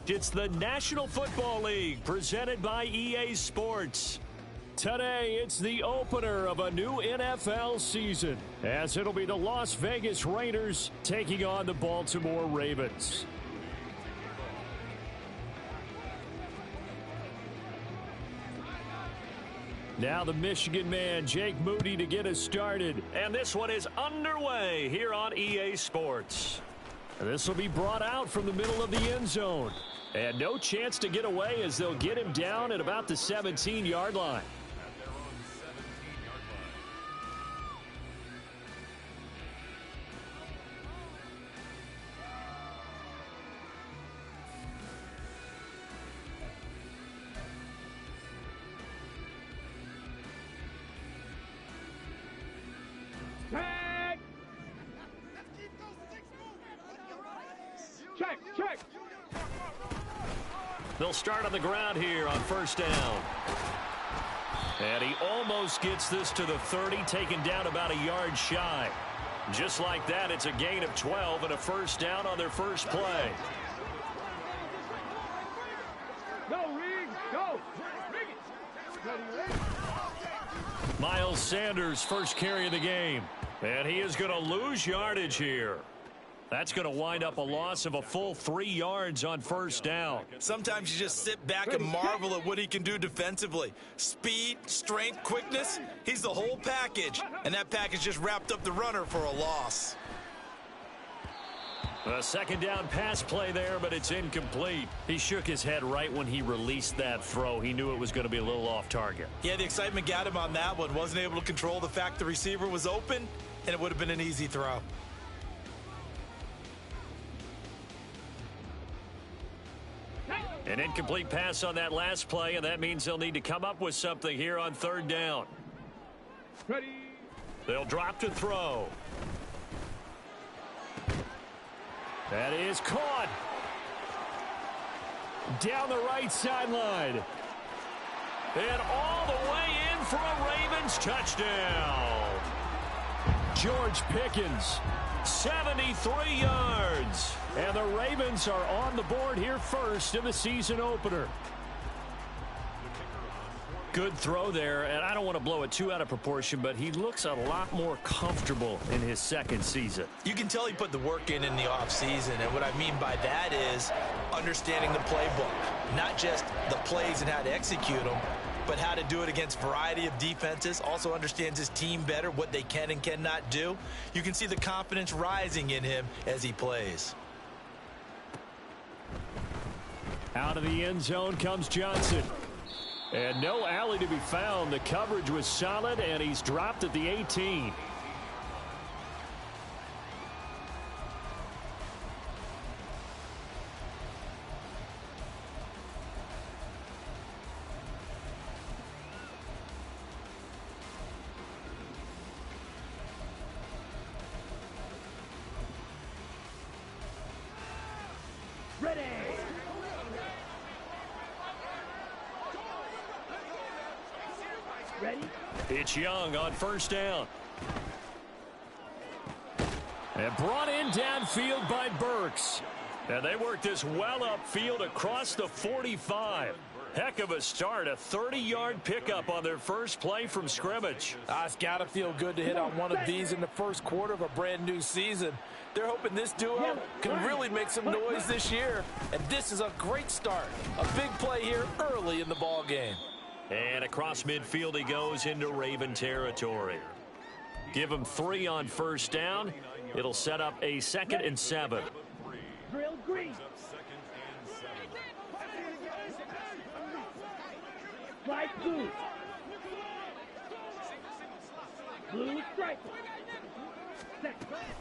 It's the National Football League presented by EA Sports. Today, it's the opener of a new NFL season, as it'll be the Las Vegas Raiders taking on the Baltimore Ravens. Now the Michigan man, Jake Moody, to get us started. And this one is underway here on EA Sports. This will be brought out from the middle of the end zone. And no chance to get away as they'll get him down at about the 17-yard line. Check. They'll start on the ground here on first down. And he almost gets this to the 30, taken down about a yard shy. Just like that, it's a gain of 12 and a first down on their first play. Go, Reed, go. Miles Sanders, first carry of the game. And he is going to lose yardage here. That's going to wind up a loss of a full 3 yards on first down. Sometimes you just sit back and marvel at what he can do defensively. Speed, strength, quickness, he's the whole package. And that package just wrapped up the runner for a loss. A second down pass play there, but it's incomplete. He shook his head right when he released that throw. He knew it was going to be a little off target. Yeah, the excitement got him on that one. Wasn't able to control the fact the receiver was open, and it would have been an easy throw. An incomplete pass on that last play, and that means they'll need to come up with something here on third down. Ready. They'll drop to throw. That is caught. Down the right sideline. And all the way in for a Ravens touchdown. George Pickens, 73 yards. And the Ravens are on the board here first in the season opener. Good throw there, and I don't want to blow it too out of proportion, but he looks a lot more comfortable in his second season. You can tell he put the work in the offseason, and what I mean by that is understanding the playbook. Not just the plays and how to execute them, but how to do it against a variety of defenses. Also understands his team better, what they can and cannot do. You can see the confidence rising in him as he plays. Out of the end zone comes Johnson. And no alley to be found. The coverage was solid, and he's dropped at the 18. Ready. Ready. It's Young on first down. And brought in downfield by Burks. And they worked this well upfield across the 45. Heck of a start, a 30-yard pickup on their first play from scrimmage. It's got to feel good to hit on one of these in the first quarter of a brand-new season. They're hoping this duo can really make some noise this year. And this is a great start. A big play here early in the ball game. And across midfield he goes into Raven territory. Give him 3 on first down. It'll set up a 2nd and 7. Drill green. Strike blue. Blue strike.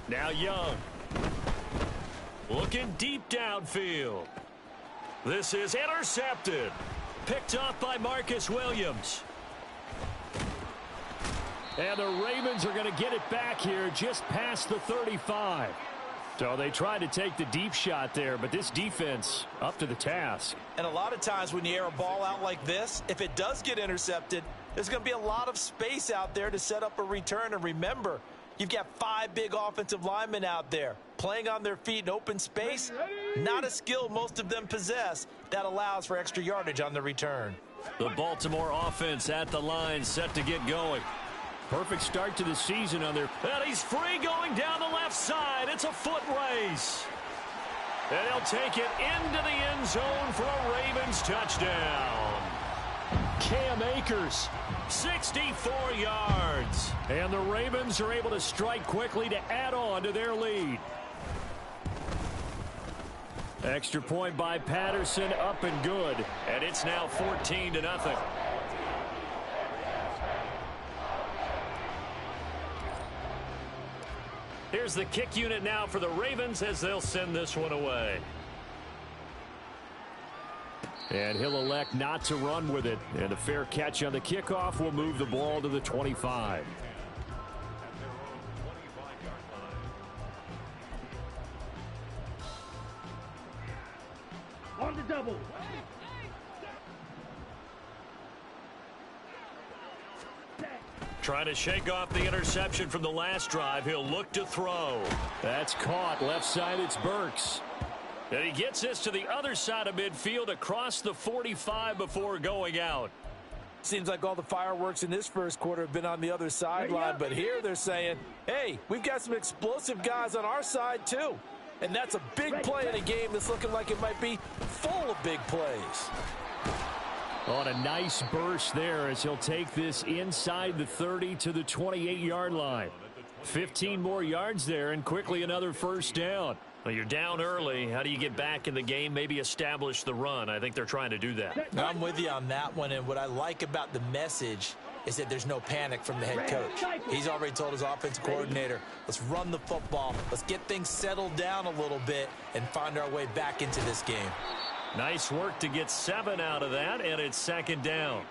Now Young. Looking deep downfield. This is intercepted. Picked off by Marcus Williams. And the Ravens are going to get it back here just past the 35. So they tried to take the deep shot there, but this defense up to the task. And a lot of times when you air a ball out like this, if it does get intercepted, there's going to be a lot of space out there to set up a return. And remember, you've got 5 big offensive linemen out there playing on their feet in open space. Not a skill most of them possess that allows for extra yardage on the return. The Baltimore offense at the line, set to get going. Perfect start to the season on their... And he's free going down the left side. It's a foot race. And he'll take it into the end zone for a Ravens touchdown. Cam Akers, 64 yards. And the Ravens are able to strike quickly to add on to their lead. Extra point by Patterson, up and good. And it's now 14-0. Here's the kick unit now for the Ravens as they'll send this one away. And he'll elect not to run with it. And a fair catch on the kickoff will move the ball to the 25. On the double. Trying to shake off the interception from the last drive. He'll look to throw. That's caught. Left side, it's Burks. And he gets this to the other side of midfield across the 45 before going out. Seems like all the fireworks in this first quarter have been on the other sideline, but here they're saying, hey, we've got some explosive guys on our side too. And that's a big play in a game that's looking like it might be full of big plays. On a nice burst there as he'll take this inside the 30 to the 28-yard line. 15 more yards there and quickly another first down. Well, you're down early. How do you get back in the game? Maybe establish the run. I think they're trying to do that. I'm with you on that one, and what I like about the message is that there's no panic from the head coach. He's already told his offensive coordinator, let's run the football, let's get things settled down a little bit and find our way back into this game. Nice work to get 7 out of that, and it's second down.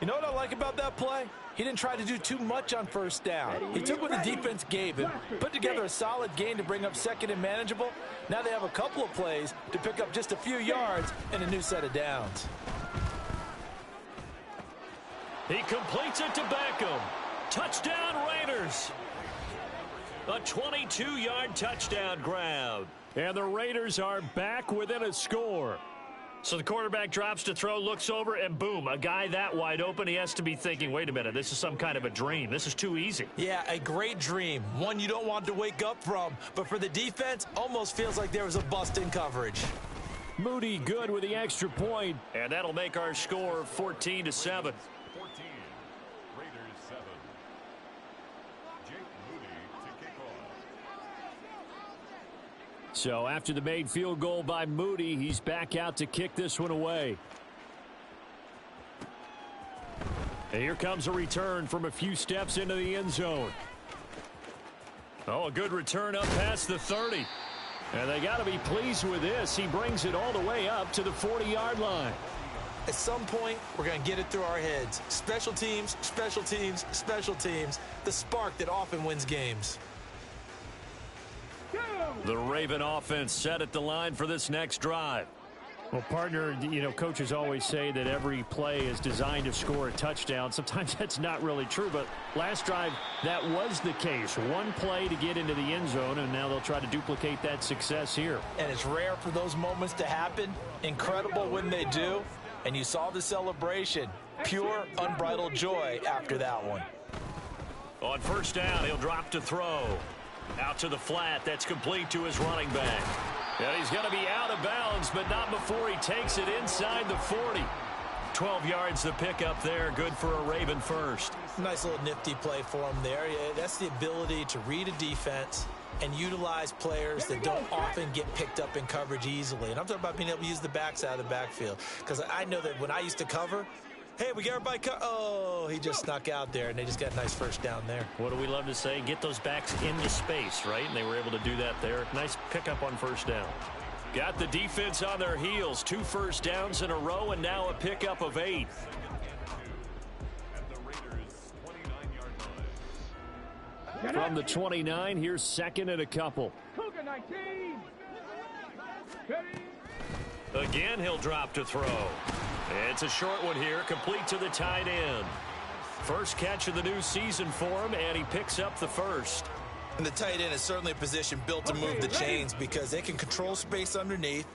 You know what I like about that play? He didn't try to do too much on first down. He took what the defense gave him, put together a solid gain to bring up second and manageable. Now they have a couple of plays to pick up just a few yards and a new set of downs. He completes it to Beckham. Touchdown Raiders. A 22-yard touchdown grab. And the Raiders are back within a score. So the quarterback drops to throw, looks over, and boom, a guy that wide open. He has to be thinking, wait a minute, this is some kind of a dream. This is too easy. Yeah, a great dream. One you don't want to wake up from. But for the defense, almost feels like there was a bust in coverage. Moody good with the extra point. And that'll make our score 14-7. 14, Raiders 7. Jake Moody to kick off. So after the made field goal by Moody, he's back out to kick this one away. And here comes a return from a few steps into the end zone. Oh, a good return up past the 30. And they got to be pleased with this. He brings it all the way up to the 40-yard line. At some point, we're going to get it through our heads. Special teams, special teams, special teams. The spark that often wins games. The Raven offense set at the line for this next drive. Well, partner, you know, coaches always say that every play is designed to score a touchdown. Sometimes that's not really true, but last drive, that was the case. One play to get into the end zone, and now they'll try to duplicate that success here. And it's rare for those moments to happen. Incredible when they do. And you saw the celebration. Pure, unbridled joy after that one. On first down, he'll drop to throw. Out to the flat. That's complete to his running back. And he's going to be out of bounds, but not before he takes it inside the 40. 12 yards the pickup there. Good for a Raven first. Nice little nifty play for him there. Yeah, that's the ability to read a defense and utilize players that don't often get picked up in coverage easily. And I'm talking about being able to use the backside of the backfield. Because I know that when I used to cover, hey, we got everybody oh, he just snuck out there, and they just got a nice first down there. What do we love to say? Get those backs into space, right? And they were able to do that there. Nice pickup on first down. Got the defense on their heels. 2 first downs in a row, and now a pickup of 8. At the Raiders' 29-yard line. From the 29, here's second and a couple. Cougar 19. Again, he'll drop to throw. It's a short one here, complete to the tight end. First catch of the new season for him, and he picks up the first. And the tight end is certainly a position built to move the chains because they can control space underneath.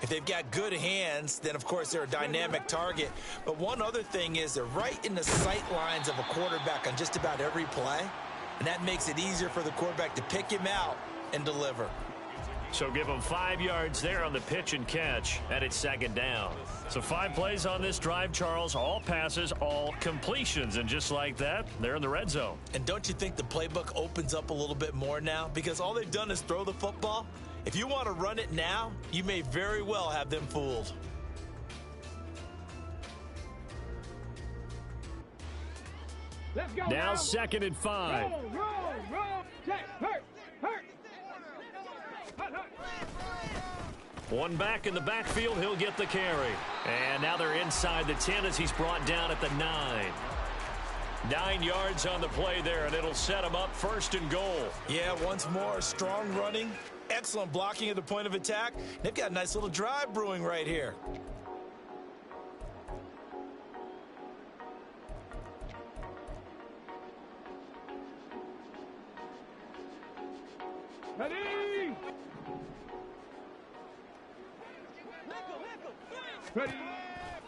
If they've got good hands, then, of course, they're a dynamic target. But one other thing is they're right in the sight lines of a quarterback on just about every play, and that makes it easier for the quarterback to pick him out and deliver. So give them 5 yards there on the pitch and catch, and it's second down. So 5 plays on this drive, Charles. All passes, all completions. And just like that, they're in the red zone. And don't you think the playbook opens up a little bit more now? Because all they've done is throw the football. If you want to run it now, you may very well have them fooled. Let's go Now 2nd and 5. Roll. Check. Hurt. One back in the backfield, he'll get the carry. And now they're inside the 10 as he's brought down at the 9. 9 yards on the play there, and it'll set him up 1st and goal. Yeah, once more, strong running, excellent blocking at the point of attack. They've got a nice little drive brewing right here. Ready? Ready.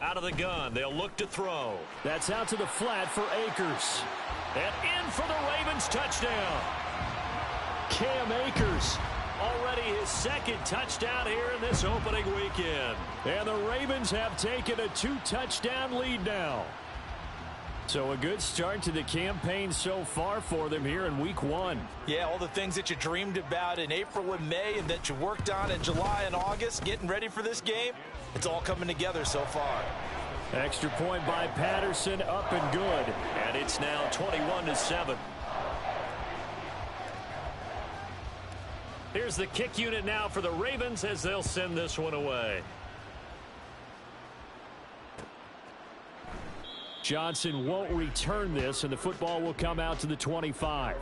Out of the gun, they'll look to throw. That's out to the flat for Akers. And in for the Ravens touchdown. Cam Akers, already his 2nd touchdown here in this opening weekend. And the Ravens have taken a 2-touchdown lead now. So a good start to the campaign so far for them here in week 1. Yeah, all the things that you dreamed about in April and May and that you worked on in July and August, getting ready for this game, it's all coming together so far. Extra point by Patterson, up and good. And it's now 21-7. Here's the kick unit now for the Ravens as they'll send this one away. Johnson won't return this, and the football will come out to the 25.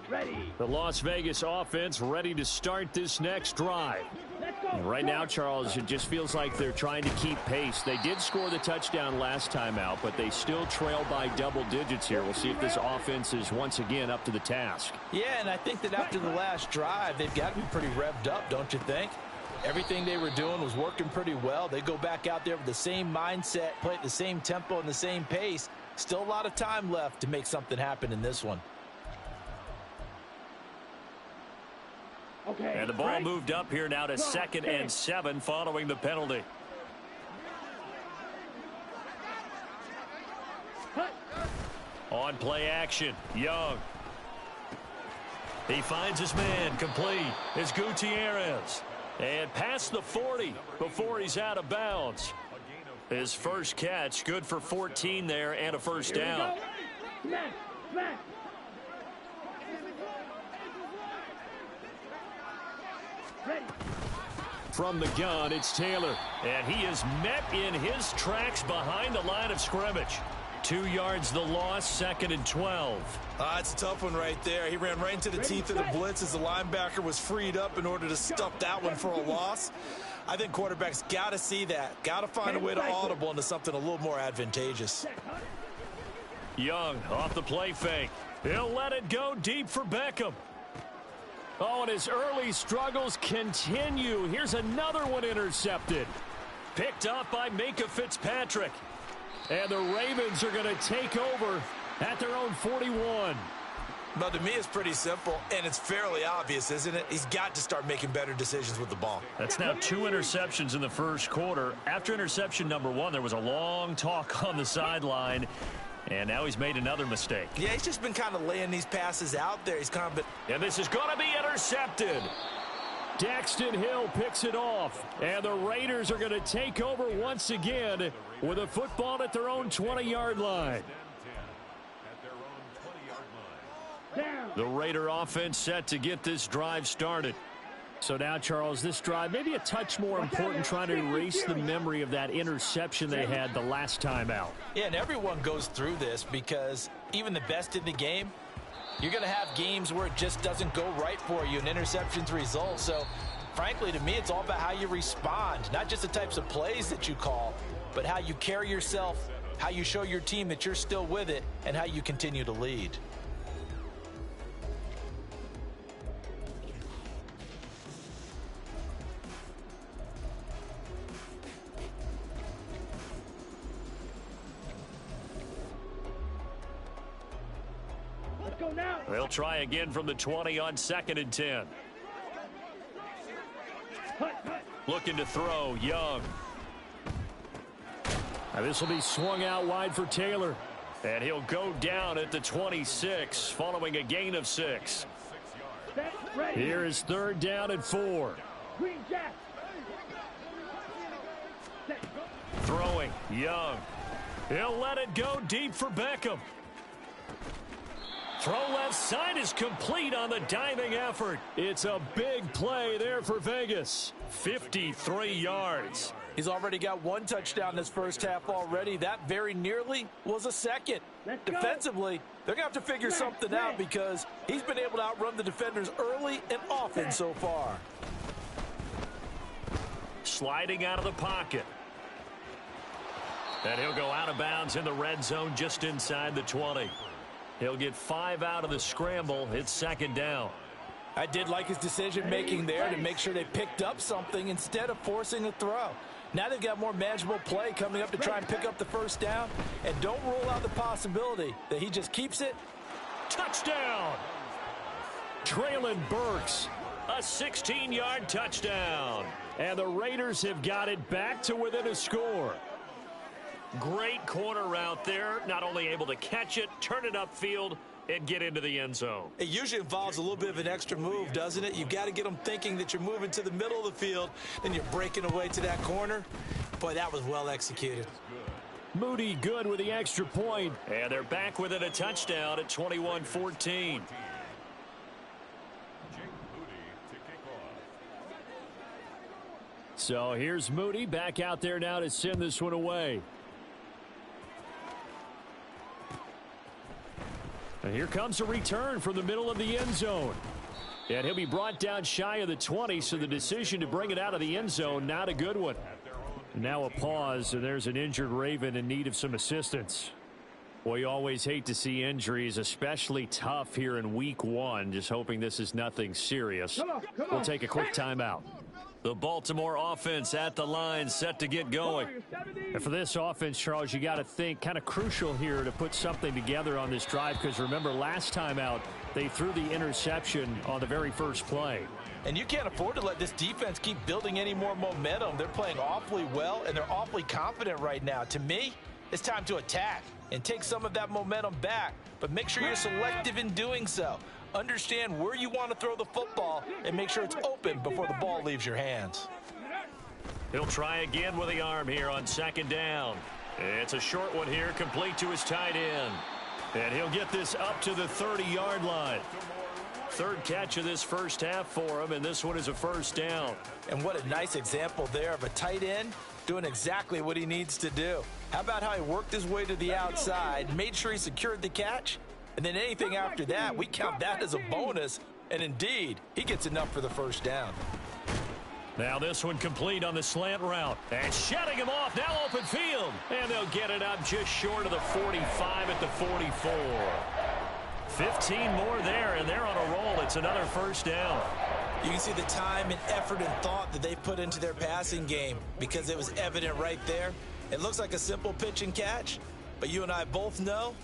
Ready. The Las Vegas offense ready to start this next drive. Let's go. And right now, Charles, it just feels like they're trying to keep pace. They did score the touchdown last time out, but they still trail by double digits here. We'll see if this offense is once again up to the task. Yeah, and I think that after the last drive, they've got to be pretty revved up, don't you think? Everything they were doing was working pretty well. They go back out there with the same mindset, play at the same tempo and the same pace. Still a lot of time left to make something happen in this one. Okay. And the ball moved up here now to 2nd and 7 following the penalty. On play action, Young. He finds his man, complete. It's Gutierrez. And past the 40 before he's out of bounds. His first catch, good for 14 there and a first down. Smash. Ready. From the gun, it's Taylor. And he is met in his tracks behind the line of scrimmage. 2 yards the loss, 2nd and 12. It's a tough one right there. He ran right into the teeth of the blitz as the linebacker was freed up in order to stuff that one for a loss. I think quarterbacks got to see that. Got to find a way to audible into something a little more advantageous. Young off the play fake. He'll let it go deep for Beckham. Oh, and his early struggles continue. Here's another one intercepted. Picked up by Minkah Fitzpatrick. And the Ravens are going to take over at their own 41. But to me, it's pretty simple, and it's fairly obvious, isn't it? He's got to start making better decisions with the ball. That's now 2 interceptions in the first quarter. After interception number 1, there was a long talk on the sideline. And now he's made another mistake. Yeah, he's just been kind of laying these passes out there. He's kind of been... And this is going to be intercepted. Daxton Hill picks it off. And the Raiders are going to take over once again with a football at their own 20-yard line. The Raider offense set to get this drive started. So now, Charles, this drive maybe a touch more important, trying to erase the memory of that interception they had the last time out. Yeah, and everyone goes through this because even the best in the game, you're going to have games where it just doesn't go right for you and interceptions result. So, frankly, to me, it's all about how you respond, not just the types of plays that you call, but how you carry yourself how you show your team that you're still with it, and how you continue to lead. Let's go now. They'll try again from the 20 on 2nd and 10. Looking to throw, Young. Now this will be swung out wide for Taylor. And he'll go down at the 26 following a gain of 6. Set, ready. Here is 3rd down and 4. Green Jack. Set, go. Throwing, Young. He'll let it go deep for Beckham. Throw left side is complete on the diving effort. It's a big play there for Vegas. 53 yards. He's already got 1 touchdown this first half already. That very nearly was a second. Let's go. Defensively, they're going to have to figure something out because he's been able to outrun the defenders early and often so far. Sliding out of the pocket. And he'll go out of bounds in the red zone just inside the 20. He'll get 5 out of the scramble. It's 2nd down. I did like his decision-making there to make sure they picked up something instead of forcing a throw. Now they've got more manageable play coming up to try and pick up the first down. And don't rule out the possibility that he just keeps it. Touchdown! Traylon Burks, a 16-yard touchdown. And the Raiders have got it back to within a score. Great corner route there. Not only able to catch it, turn it upfield, and get into the end zone. It usually involves a little bit of an extra move, doesn't it? You've got to get them thinking that you're moving to the middle of the field, then you're breaking away to that corner. Boy, that was well executed. Moody good with the extra point. And they're back within a touchdown at 21-14. Jake Moody to kick off. So here's Moody back out there now to send this one away. And here comes a return from the middle of the end zone. And he'll be brought down shy of the 20, so the decision to bring it out of the end zone, not a good one. Now a pause, and there's an injured Raven in need of some assistance. Well, you always hate to see injuries, especially tough here in week 1. Just hoping this is nothing serious. We'll take a quick timeout. The Baltimore offense at the line, set to get going. And for this offense, Charles, you got to think kind of crucial here to put something together on this drive, because remember last time out they threw the interception on the very first play. And you can't afford to let this defense keep building any more momentum. They're playing awfully well, and they're awfully confident right now. To me, it's time to attack and take some of that momentum back, but make sure you're selective in doing so. Understand where you want to throw the football and make sure it's open before the ball leaves your hands. He'll try again with the arm here on 2nd down. It's a short one here, complete to his tight end. And he'll get this up to the 30-yard line. 3rd catch of this first half for him, and this one is a 1st down. And what a nice example there of a tight end doing exactly what he needs to do. How about how he worked his way to the outside, made sure he secured the catch, and then anything after that, we count that as a bonus. And indeed, he gets enough for the 1st down. Now this one complete on the slant route. And shutting him off, now open field. And they'll get it up just short of the 45 at the 44. 15 more there, and they're on a roll. It's another 1st down. You can see the time and effort and thought that they put into their passing game because it was evident right there. It looks like a simple pitch and catch, but you and I both know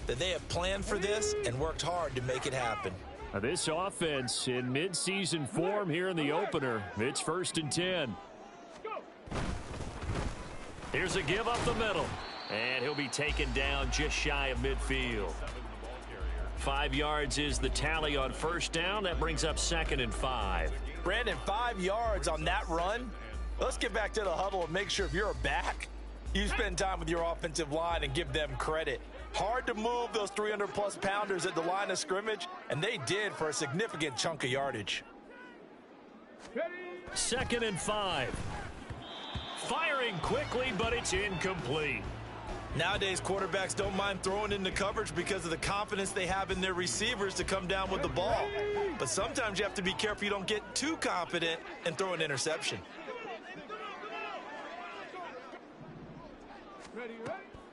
that they have planned for this and worked hard to make it happen. Now this offense in midseason form here in the opener. It's 1st and 10. Here's a give up the middle. And he'll be taken down just shy of midfield. 5 yards is the tally on 1st down. That brings up 2nd and 5. Brandon, 5 yards on that run. Let's get back to the huddle and make sure if you're a back, you spend time with your offensive line and give them credit. Hard to move those 300-plus pounders at the line of scrimmage, and they did for a significant chunk of yardage. 2nd and 5. Firing quickly, but it's incomplete. Nowadays, quarterbacks don't mind throwing into coverage because of the confidence they have in their receivers to come down with the ball. But sometimes you have to be careful you don't get too confident and throw an interception.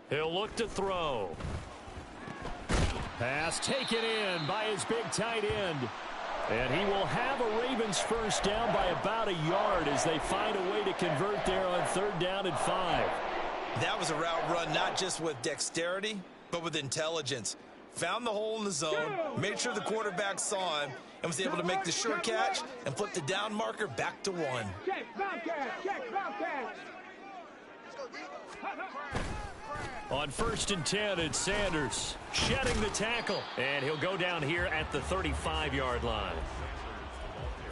He'll look to throw. Pass taken in by his big tight end. And he will have a Ravens first down by about a yard as they find a way to convert there on 3rd down and 5. That was a route run not just with dexterity, but with intelligence. Found the hole in the zone, made sure the quarterback saw him, and was able to make the sure catch and flip the down marker back to 1. Check, Bobcat, check, Bobcat. On 1st and 10, it's Sanders shedding the tackle. And he'll go down here at the 35-yard line.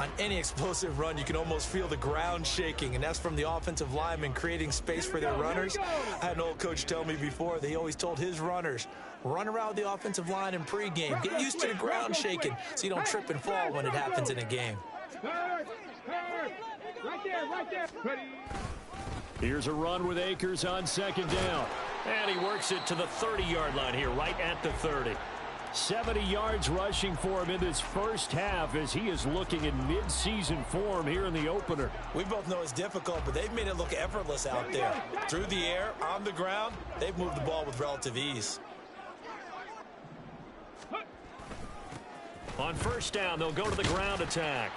On any explosive run, you can almost feel the ground shaking, and that's from the offensive linemen creating space for their runners. I had an old coach tell me before, they always told his runners, run around the offensive line in pregame. Get used to the ground shaking so you don't trip and fall when it happens in a game. Right there, right there. Ready. Here's a run with Akers on 2nd down. And he works it to the 30-yard line here, right at the 30. 70 yards rushing for him in this first half as he is looking in mid-season form here in the opener. We both know it's difficult, but they've made it look effortless out there. Through the air, on the ground, they've moved the ball with relative ease. On 1st down, they'll go to the ground attack.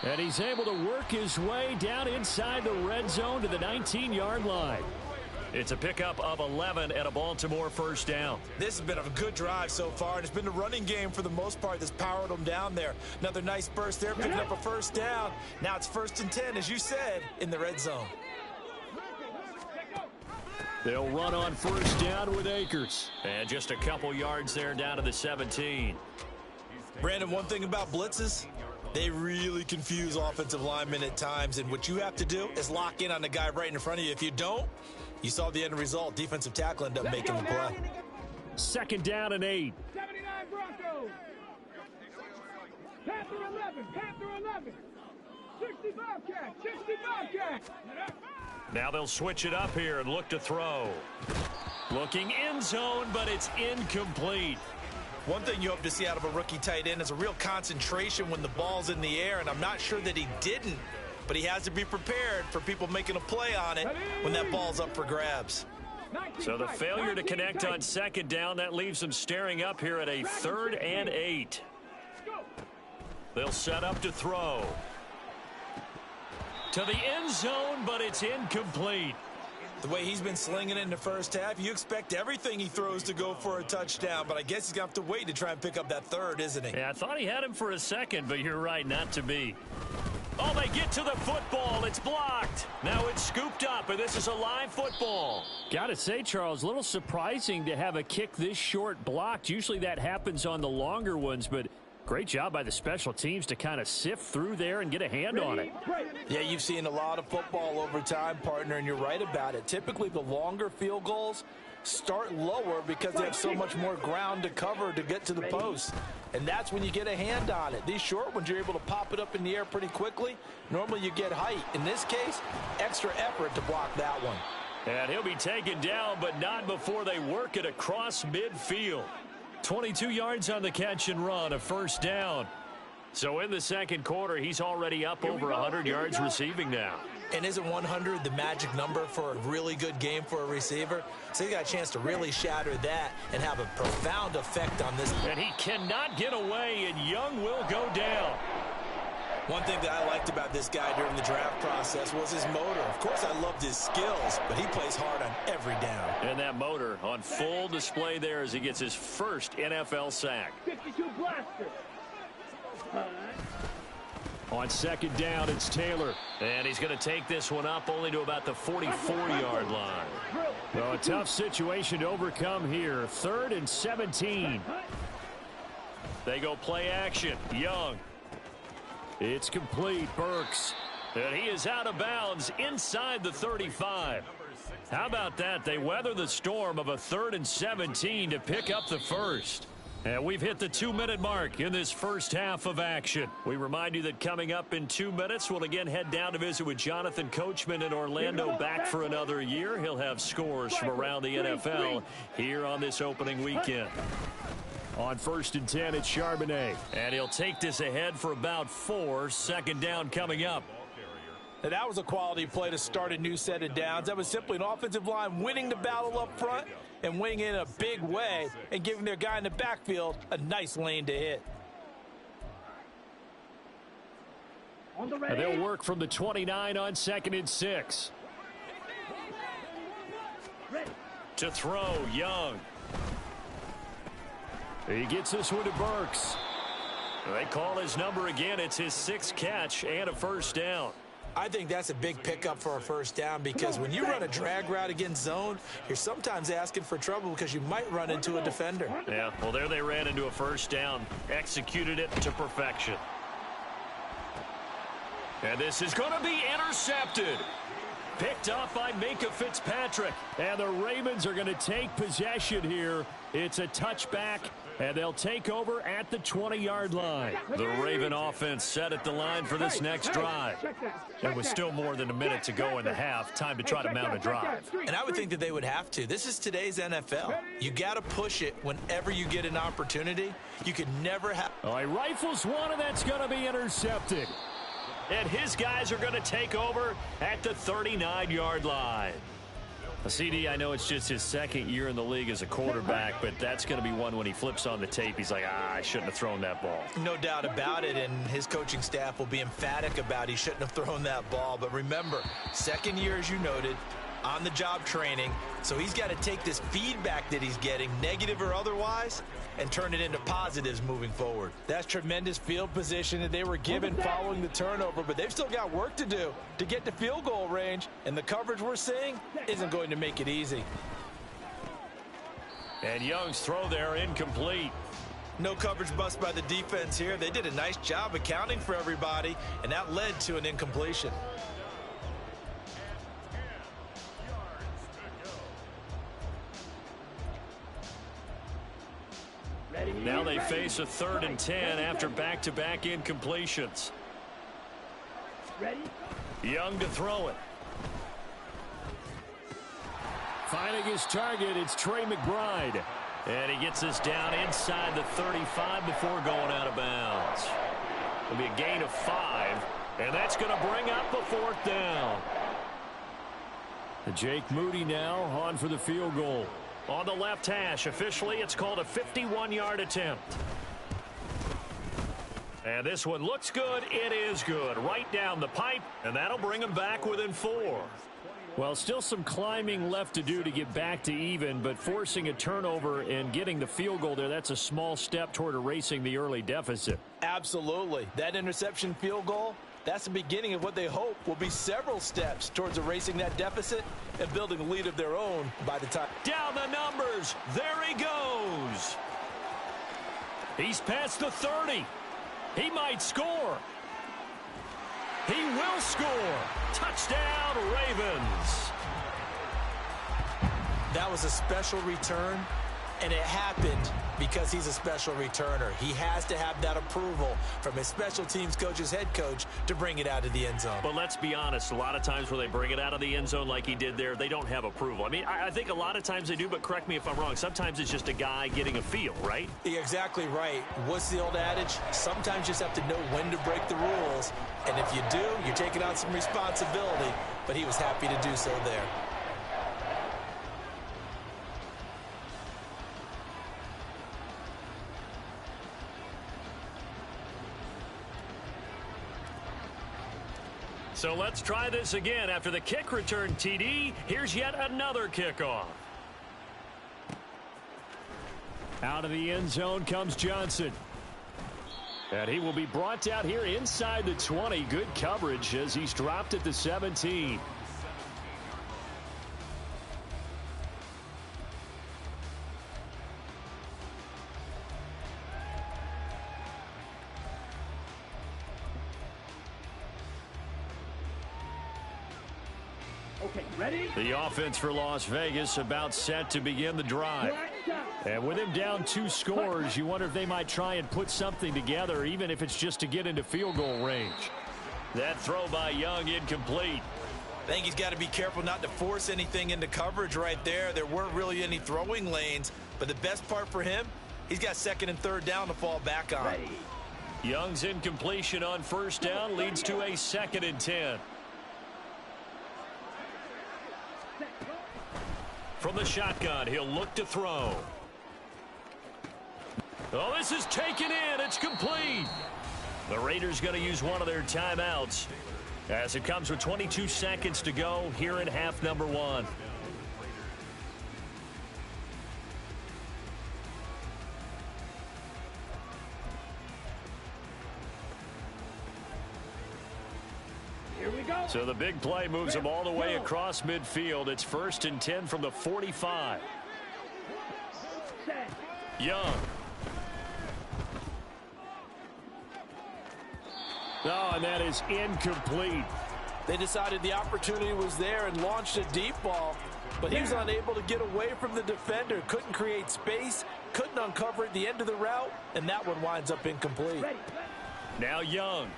And he's able to work his way down inside the red zone to the 19-yard line. It's a pickup of 11 and a Baltimore first down. This has been a good drive so far, and it's been the running game for the most part that's powered them down there. Another nice burst there, picking up a first down. Now it's 1st and 10, as you said, in the red zone. They'll run on 1st down with Akers. And just a couple yards there down to the 17. Brandon, one thing about blitzes, they really confuse offensive linemen at times, and what you have to do is lock in on the guy right in front of you. If you don't, you saw the end result. Defensive tackle ended up making the play. 2nd down and 8. 79 Broncos. Panther 11, Panther 11. 60 Bobcat, 60 Bobcat. Now they'll switch it up here and look to throw. Looking end zone, but it's incomplete. One thing you hope to see out of a rookie tight end is a real concentration when the ball's in the air, and I'm not sure that he didn't, but he has to be prepared for people making a play on it when that ball's up for grabs. So the failure to connect on 2nd down, that leaves them staring up here at a 3rd and 8. They'll set up to throw. To the end zone, but it's incomplete. The way he's been slinging it in the first half, you expect everything he throws to go for a touchdown, but I guess he's going to have to wait to try and pick up that 3rd, isn't he? Yeah, I thought he had him for a second, but you're right, not to be. Oh, they get to the football. It's blocked. Now it's scooped up, and this is a live football. Got to say, Charles, a little surprising to have a kick this short blocked. Usually that happens on the longer ones, but great job by the special teams to kind of sift through there and get a hand on it. Yeah, you've seen a lot of football over time, partner, and you're right about it. Typically, the longer field goals start lower because they have so much more ground to cover to get to the post. And that's when you get a hand on it. These short ones, you're able to pop it up in the air pretty quickly. Normally, you get height. In this case, extra effort to block that one. And he'll be taken down, but not before they work it across midfield. 22 yards on the catch and run, a first down. So in the second quarter, he's already up over 100 yards receiving now. And isn't 100 the magic number for a really good game for a receiver? So he got a chance to really shatter that and have a profound effect on this. And he cannot get away, and Young will go down. One thing that I liked about this guy during the draft process was his motor. Of course, I loved his skills, but he plays hard on every down. And that motor on full display there as he gets his first NFL sack. 52 blaster. On second down, it's Taylor. And he's going to take this one up only to about the 44-yard line. So a tough situation to overcome here. 3rd and 17. They go play action. Young. It's complete. Burks. And he is out of bounds inside the 35. How about that? They weather the storm of a 3rd and 17 to pick up the first. And we've hit the 2-minute mark in this first half of action. We remind you that coming up in 2 minutes, we'll again head down to visit with Jonathan Coachman in Orlando, back for another year. He'll have scores from around the NFL here on this opening weekend. On 1st and 10, it's Charbonnet. And he'll take this ahead for about 4. Second down coming up. Now, that was a quality play to start a new set of downs. That was simply an offensive line winning the battle up front and winning in a big way and giving their guy in the backfield a nice lane to hit. They'll work from the 29 on 2nd and 6. To throw, Young. He gets this one to Burks. They call his number again. It's his 6th catch and a first down. I think that's a big pickup for a first down because when you run a drag route against zone, you're sometimes asking for trouble because you might run into a defender. Yeah, well, there they ran into a first down. Executed it to perfection. And this is going to be intercepted. Picked off by Minkah Fitzpatrick. And the Ravens are going to take possession here. It's a touchback, and they'll take over at the 20-yard line. The Raven offense set at the line for this next drive. And with still more than a minute to go in the half, time to try to mount a drive. And I would think that they would have to. This is today's NFL. You got to push it whenever you get an opportunity. You could never have. All right, rifles one, and that's going to be intercepted. And his guys are going to take over at the 39-yard line. CD, I know it's just his 2nd year in the league as a quarterback, but that's going to be one when he flips on the tape. He's like, I shouldn't have thrown that ball. No doubt about it, and his coaching staff will be emphatic about he shouldn't have thrown that ball. But remember, 2nd year, as you noted, on-the-job training, so he's got to take this feedback that he's getting, negative or otherwise, and turn it into positives moving forward. That's tremendous field position that they were given following the turnover, but they've still got work to do to get to field goal range, and the coverage we're seeing isn't going to make it easy. And Young's throw there incomplete. No coverage bust by the defense here. They did a nice job accounting for everybody, and that led to an incompletion. Now they face a 3rd and 10 after back-to-back incompletions. Young to throw it. Finding his target, it's Trey McBride. And he gets this down inside the 35 before going out of bounds. It'll be a gain of 5, and that's going to bring up the 4th down. Jake Moody now on for the field goal. On the left hash, officially, it's called a 51-yard attempt. And this one looks good. It is good. Right down the pipe, and that'll bring them back within 4. Well, still some climbing left to do to get back to even, but forcing a turnover and getting the field goal there, that's a small step toward erasing the early deficit. Absolutely. That interception field goal, that's the beginning of what they hope will be several steps towards erasing that deficit and building a lead of their own by the time. Down the numbers. There he goes. He's past the 30. He might score. He will score. Touchdown, Ravens. That was a special return, and it happened because he's a special returner. He has to have that approval from his special teams coach's head coach to bring it out of the end zone. But let's be honest, a lot of times when they bring it out of the end zone like he did there, they don't have approval. I mean, I think a lot of times they do, but correct me if I'm wrong. Sometimes it's just a guy getting a feel, right? You're exactly right. What's the old adage? Sometimes you just have to know when to break the rules. And if you do, you're taking on some responsibility. But he was happy to do so there. So let's try this again. After the kick return TD, here's yet another kickoff. Out of the end zone comes Johnson. And he will be brought down here inside the 20. Good coverage as he's dropped at the 17. Okay, ready? The offense for Las Vegas about set to begin the drive. And with him down 2 scores, you wonder if they might try and put something together, even if it's just to get into field goal range. That throw by Young incomplete. I think he's got to be careful not to force anything into coverage right there. There weren't really any throwing lanes, but the best part for him, he's got 2nd and 3rd down to fall back on. Young's incompletion on 1st down leads to a 2nd and 10. From the shotgun, he'll look to throw. Oh, this is taken in. It's complete. The Raiders going to use one of their timeouts as it comes with 22 seconds to go here in half number 1. Here we go. So the big play moves them all the way across midfield. It's 1st and 10 from the 45. Young. Oh, and that is incomplete. They decided the opportunity was there and launched a deep ball, but he was unable to get away from the defender. Couldn't create space, couldn't uncover at the end of the route, and that one winds up incomplete. Now Young.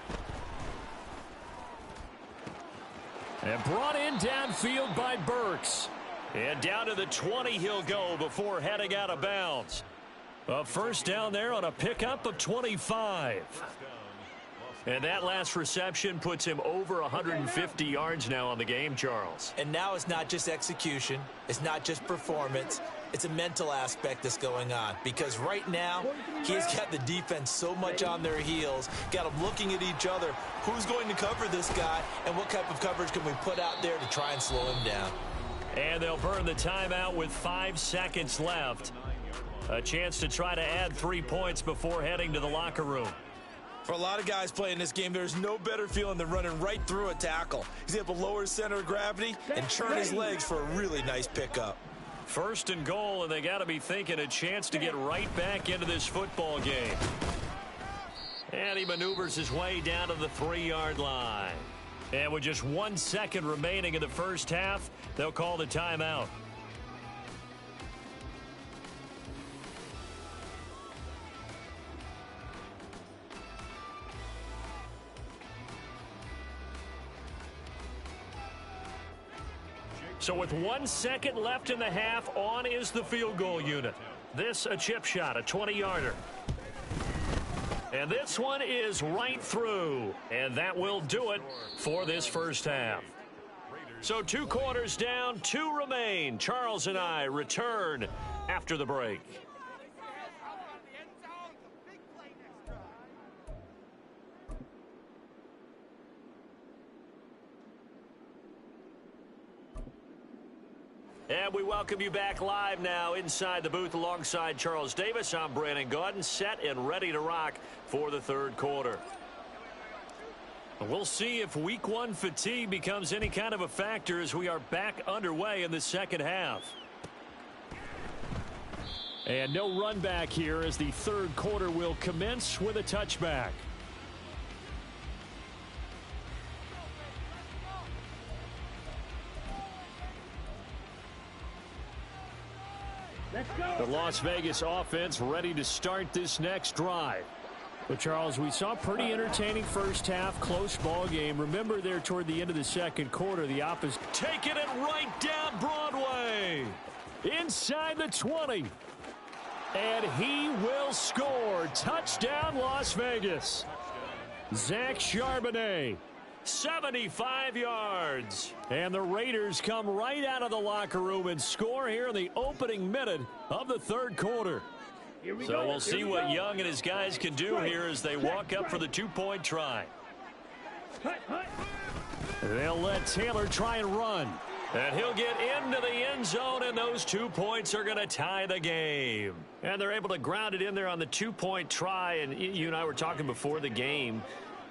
And brought in downfield by Burks. And down to the 20 he'll go before heading out of bounds. A first down there on a pickup of 25. And that last reception puts him over 150 yards now on the game, Charles. And now it's not just execution. It's not just performance. It's a mental aspect that's going on. Because right now, he's got the defense so much on their heels, got them looking at each other. Who's going to cover this guy, and what type of coverage can we put out there to try and slow him down? And they'll burn the timeout with 5 seconds left. A chance to try to add 3 points before heading to the locker room. For a lot of guys playing this game, there's no better feeling than running right through a tackle. He's able to lower his center of gravity and churn his legs for a really nice pickup. 1st and goal, and they got to be thinking a chance to get right back into this football game. And he maneuvers his way down to the 3-yard line. And with just 1 second remaining in the first half, they'll call the timeout. So with 1 second left in the half, on is the field goal unit. This a chip shot, a 20-yarder. And this one is right through. And that will do it for this first half. So 2 quarters down, 2 remain. Charles and I return after the break. And we welcome you back live now inside the booth alongside Charles Davis. I'm Brandon Gaudin, set and ready to rock for the 3rd quarter. We'll see if week 1 fatigue becomes any kind of a factor as we are back underway in the second half. And no run back here as the 3rd quarter will commence with a touchback. The Las Vegas offense ready to start this next drive. But Charles, we saw a pretty entertaining first half, close ball game. Remember there toward the end of the 2nd quarter, the opposite taking it right down Broadway. Inside the 20. And he will score. Touchdown Las Vegas. Zach Charbonnet. 75 yards. And the Raiders come right out of the locker room and score here in the opening minute of the 3rd quarter. So we'll see what Young and his guys can do here as they walk up for the 2-point try. They'll let Taylor try and run. And he'll get into the end zone, and those 2 points are going to tie the game. And they're able to ground it in there on the 2-point try. And you and I were talking before the game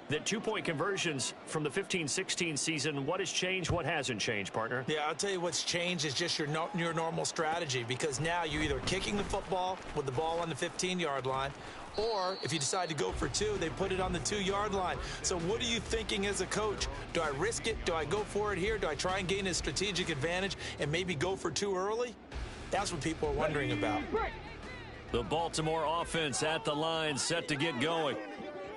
that 2-point conversions from the 15-16 season, what has changed, what hasn't changed, partner? Yeah, I'll tell you what's changed is just your normal strategy, because now you're either kicking the football with the ball on the 15-yard line, or if you decide to go for 2, they put it on the 2-yard line. So what are you thinking as a coach? Do I risk it? Do I go for it here? Do I try and gain a strategic advantage and maybe go for 2 early? That's what people are wondering about. The Baltimore offense at the line, set to get going.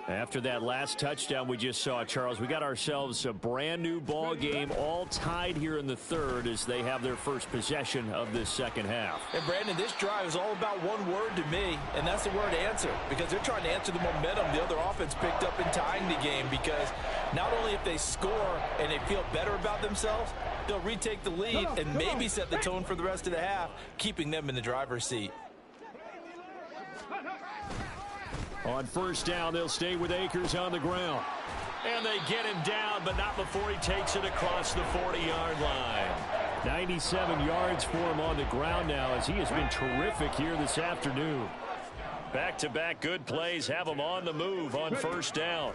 After that last touchdown we just saw, Charles, we got ourselves a brand new ball game, all tied here in the 3rd as they have their first possession of this second half. And Brandon, this drive is all about one word to me, and that's the word answer, because they're trying to answer the momentum the other offense picked up in tying the game, because not only if they score and they feel better about themselves, they'll retake the lead and maybe set the tone for the rest of the half, keeping them in the driver's seat. On first down, they'll stay with Akers on the ground. And they get him down, but not before he takes it across the 40-yard line. 97 yards for him on the ground now, as he has been terrific here this afternoon. Back-to-back good plays have him on the move on first down.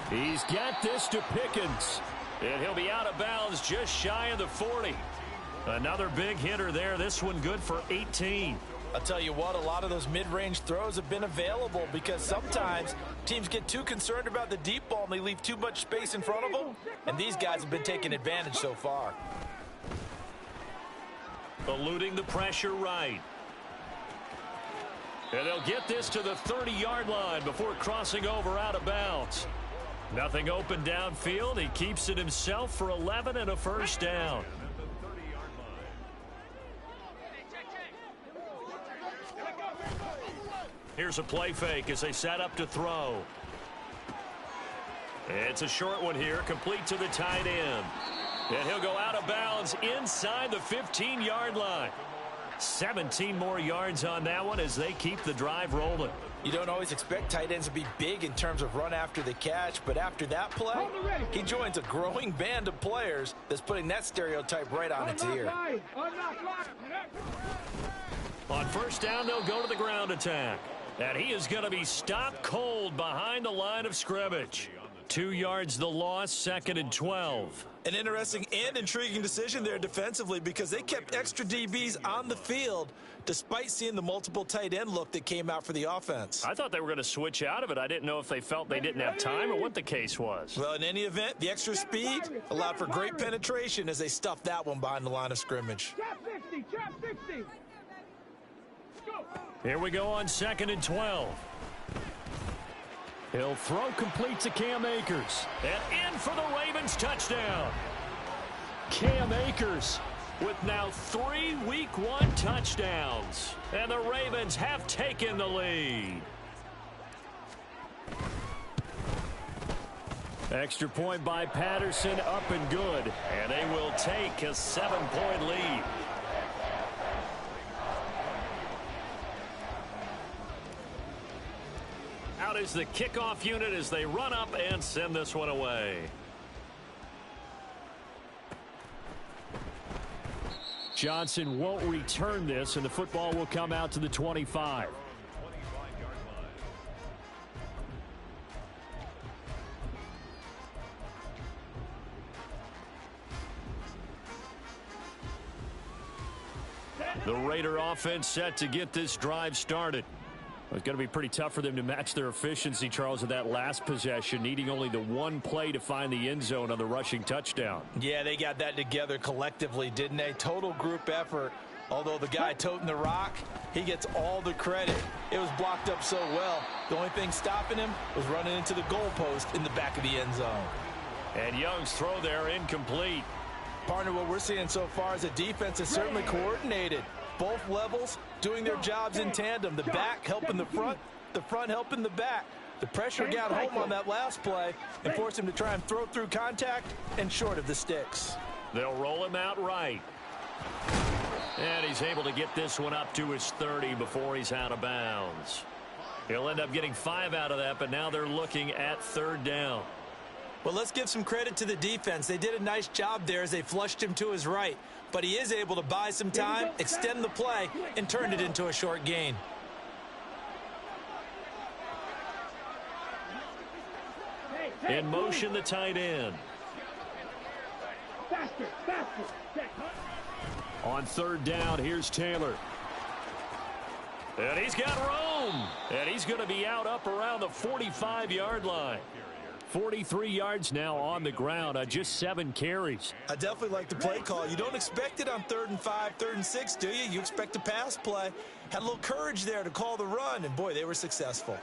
He's got this to Pickens. And he'll be out of bounds just shy of the 40. Another big hitter there. This one good for 18. I'll tell you what, a lot of those mid-range throws have been available because sometimes teams get too concerned about the deep ball and they leave too much space in front of them, and these guys have been taking advantage so far. Eluding the pressure right. And they'll get this to the 30-yard line before crossing over out of bounds. Nothing open downfield. He keeps it himself for 11 and a first down. Here's a play fake as they set up to throw. It's a short one here, complete to the tight end. And he'll go out of bounds inside the 15-yard line. 17 more yards on that one as they keep the drive rolling. You don't always expect tight ends to be big in terms of run after the catch, but after that play, he joins a growing band of players that's putting that stereotype right on its ear. On first down, they'll go to the ground attack. And he is going to be stopped cold behind the line of scrimmage. 2 yards the loss, 2nd and 12. An interesting and intriguing decision there defensively because they kept extra DBs on the field despite seeing the multiple tight end look that came out for the offense. I thought they were going to switch out of it. I didn't know if they felt they didn't have time or what the case was. Well, in any event, the extra speed allowed for great penetration as they stuffed that one behind the line of scrimmage. Trap 60, trap 60. Here we go on 2nd and 12. He'll throw complete to Cam Akers. And in for the Ravens touchdown. Cam Akers with now 3 Week 1 touchdowns. And the Ravens have taken the lead. Extra point by Patterson, up and good. And they will take a 7-point lead. Out is the kickoff unit as they run up and send this one away. Johnson won't return this, and the football will come out to the 25. The Raider offense set to get this drive started. It's going to be pretty tough for them to match their efficiency, Charles, of that last possession, needing only the one play to find the end zone on the rushing touchdown. Yeah, they got that together collectively, didn't they? Total group effort. Although the guy toting the rock, he gets all the credit. It was blocked up so well. The only thing stopping him was running into the goalpost in the back of the end zone. And Young's throw there incomplete. Partner, what we're seeing so far is the defense is certainly coordinated. Both levels doing their jobs in tandem. The back helping the front helping the back. The pressure got home on that last play and forced him to try and throw through contact and short of the sticks. They'll roll him out right. And he's able to get this one up to his 30 before he's out of bounds. He'll end up getting 5 out of that, but now they're looking at 3rd down. Well, let's give some credit to the defense. They did a nice job there as they flushed him to his right. But he is able to buy some time, extend the play, and turn it into a short gain. In motion, the tight end. Faster, faster. On 3rd down, here's Taylor. And he's got room. And he's going to be out up around the 45-yard line. 43 yards now on the ground on just 7 carries. I definitely like the play call. You don't expect it on 3rd and 5, 3rd and 6, do you? You expect a pass play. Had a little courage there to call the run, and boy, they were successful.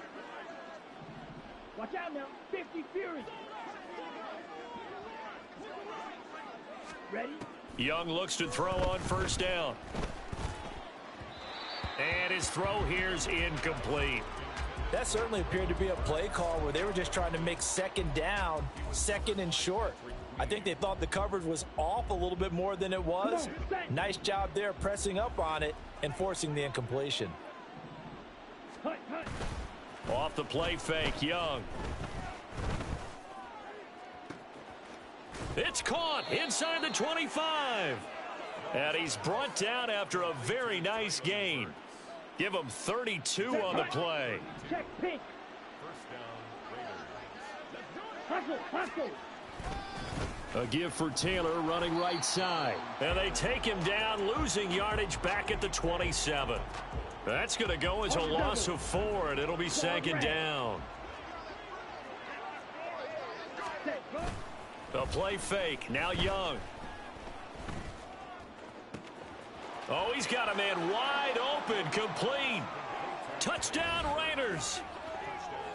Watch out now. 50 Fury. Ready? Young looks to throw on 1st down. And his throw here's incomplete. That certainly appeared to be a play call where they were just trying to make second down, second and short. I think they thought the coverage was off a little bit more than it was. Nice job there pressing up on it and forcing the incompletion. Off the play fake, Young. It's caught inside the 25. And he's brought down after a very nice gain. Give him 32 on the play. Check pink. Hustle. A give for Taylor running right side. And they take him down, losing yardage back at the 27. That's going to go as a loss of 4, and it'll be second down. A play fake. Now Young. Oh, he's got a man wide open, complete. Touchdown, Raiders.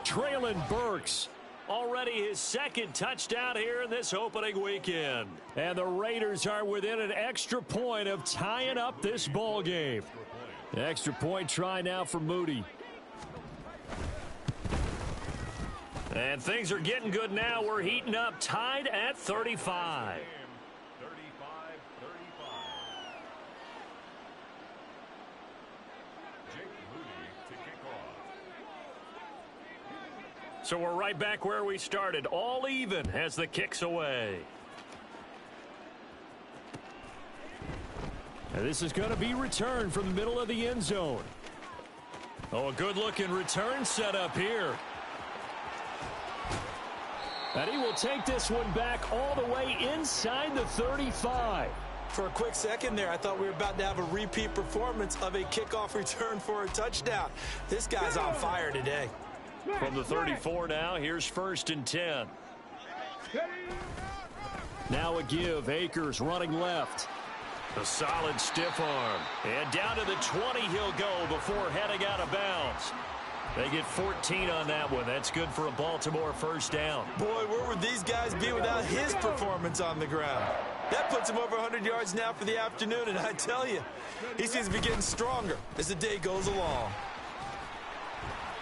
Traylon Burks. Already his second touchdown here in this opening weekend. And the Raiders are within an extra point of tying up this ball game. Extra point try now for Moody. And things are getting good now. We're heating up, tied at 35. 35-35. Jake Moody to kick off. So we're right back where we started, all even as the kick's away. And this is going to be returned from the middle of the end zone. Oh, a good-looking return setup here. And he will take this one back all the way inside the 35. For a quick second there, I thought we were about to have a repeat performance of a kickoff return for a touchdown. This guy's on fire today. From the 34 now, here's 1st and 10. Now a give. Akers running left. A solid stiff arm. And down to the 20 he'll go before heading out of bounds. They get 14 on that one. That's good for a Baltimore first down. Boy, where would these guys be without his performance on the ground? That puts him over 100 yards now for the afternoon, and I tell you, he seems to be getting stronger as the day goes along.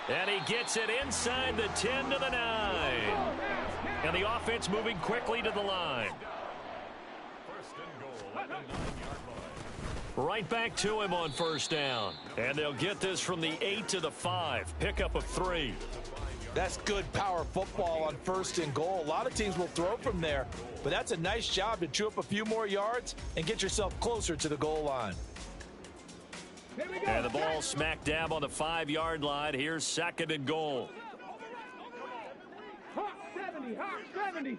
And he gets it inside the 10 to the 9. And the offense moving quickly to the line. First and goal at the 9-yard line. Right back to him on first down. And they'll get this from the 8 to the 5. Pickup of 3. That's good power football on 1st and goal. A lot of teams will throw from there, but that's a nice job to chew up a few more yards and get yourself closer to the goal line. And the ball smack dab on the 5-yard line. Here's 2nd and goal. Hawk 70.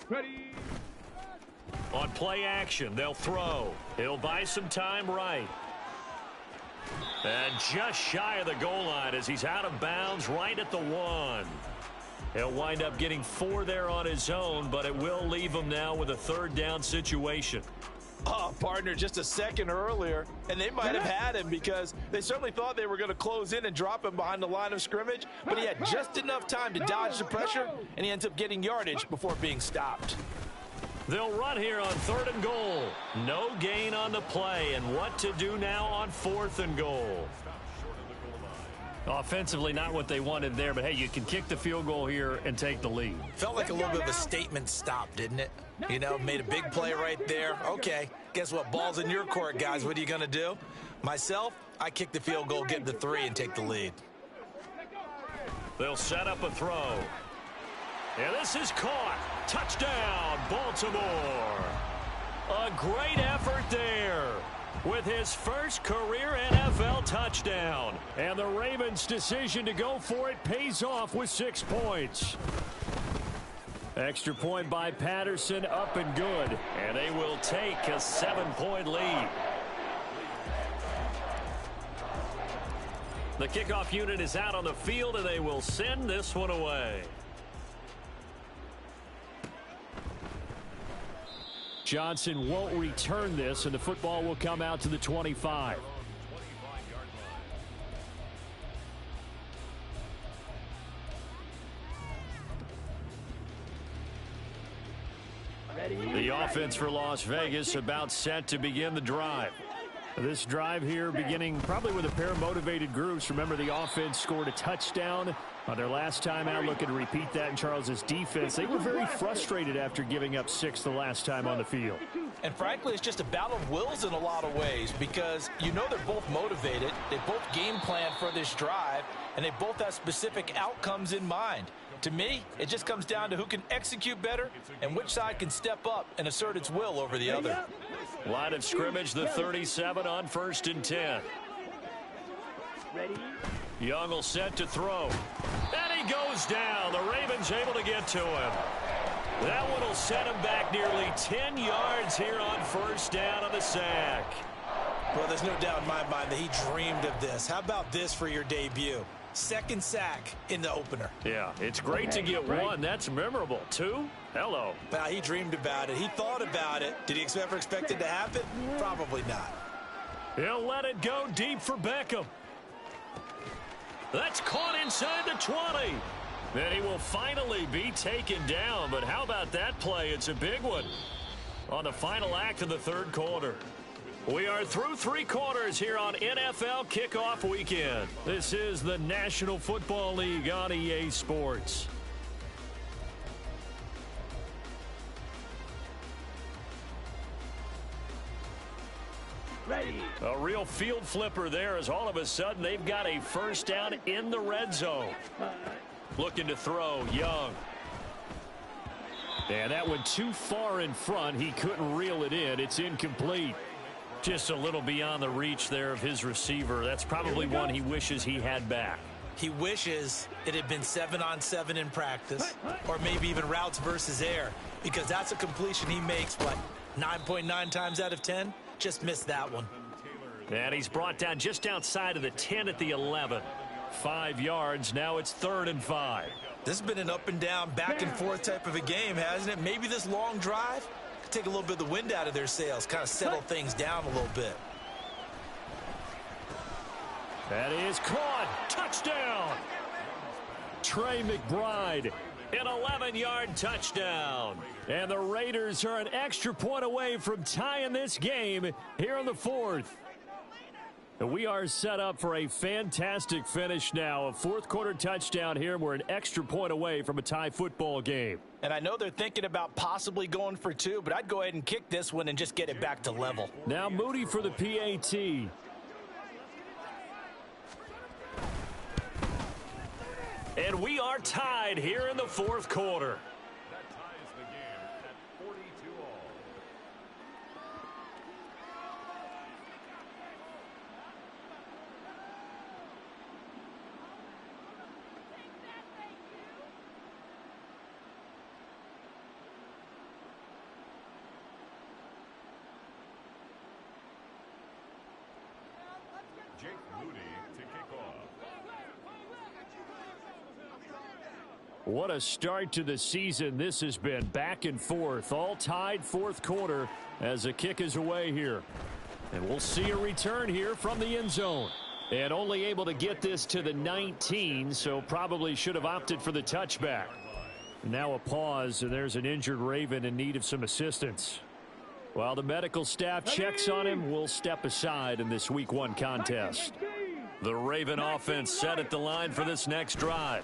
Ready. On play action, they'll throw. He'll buy some time right. And just shy of the goal line as he's out of bounds right at the 1. He'll wind up getting 4 there on his own, but it will leave him now with a 3rd down situation. Oh, partner, just a second earlier, and they might have had him because they certainly thought they were going to close in and drop him behind the line of scrimmage, but he had just enough time to dodge the pressure, and he ends up getting yardage before being stopped. They'll run here on 3rd and goal. No gain on the play, and what to do now on 4th and goal. Offensively, not what they wanted there, but hey, you can kick the field goal here and take the lead. Felt like a little bit of a statement stop, didn't it? You know, made a big play right there. Okay, guess what? Ball's in your court, guys. What are you going to do? Myself, I kick the field goal, get the 3, and take the lead. They'll set up a throw. And this is caught. Touchdown, Baltimore. A great effort there with his first career NFL touchdown. And the Ravens' decision to go for it pays off with 6 points. Extra point by Patterson, up and good. And they will take a 7-point lead. The kickoff unit is out on the field, and they will send this one away. Johnson won't return this, and the football will come out to the 25. The offense for Las Vegas about set to begin the drive. This drive here beginning probably with a pair of motivated groups. Remember, the offense scored a touchdown on their last time out. Looking to repeat that in Charles's defense. They were very frustrated after giving up 6 the last time on the field. And frankly, it's just a battle of wills in a lot of ways because you know they're both motivated. They both game plan for this drive, and they both have specific outcomes in mind. To me, it just comes down to who can execute better and which side can step up and assert its will over the other. Line of scrimmage, the 37 on 1st and 10. Young will set to throw. And he goes down. The Ravens able to get to him. That one will set him back nearly 10 yards here on 1st down on the sack. Well, there's no doubt in my mind that he dreamed of this. How about this for your debut? 2nd sack in the opener. Yeah, it's great to get 1. That's memorable. 2? Hello. Now, he dreamed about it. He thought about it. Did he ever expect it to happen? Probably not. He'll let it go deep for Beckham. That's caught inside the 20. Then he will finally be taken down. But how about that play? It's a big one on the final act of the 3rd quarter. We are through 3 quarters here on NFL Kickoff Weekend. This is the National Football League on EA Sports. Ready. A real field flipper there as all of a sudden they've got a 1st down in the red zone. Looking to throw, Young. And that went too far in front. He couldn't reel it in. It's incomplete. Just a little beyond the reach there of his receiver. That's probably one he wishes he had back. He wishes it had been 7-on-7 in practice, or maybe even routes versus air, because that's a completion he makes, what, 9.9 times out of 10? Just missed that one. And he's brought down just outside of the 10 at the 11. 5 yards. Now it's 3rd and 5. This has been an up and down, back and forth type of a game, hasn't it? Maybe this long drive could take a little bit of the wind out of their sails, kind of settle things down a little bit. That is caught. Touchdown. Trey McBride, an 11-yard touchdown. And the Raiders are an extra point away from tying this game here in the 4th. And we are set up for a fantastic finish now. A 4th quarter touchdown here. We're an extra point away from a tie football game. And I know they're thinking about possibly going for 2, but I'd go ahead and kick this one and just get it back to level. Now Moody for the PAT. And we are tied here in the 4th quarter. That ties the game at 42 all. Jake Moody to kick off. What a start to the season this has been. Back and forth, all tied 4th quarter as the kick is away here. And we'll see a return here from the end zone. And only able to get this to the 19, so probably should have opted for the touchback. Now a pause, and there's an injured Raven in need of some assistance. While the medical staff checks on him, we'll step aside in this Week 1 contest. The Raven offense set at the line for this next drive.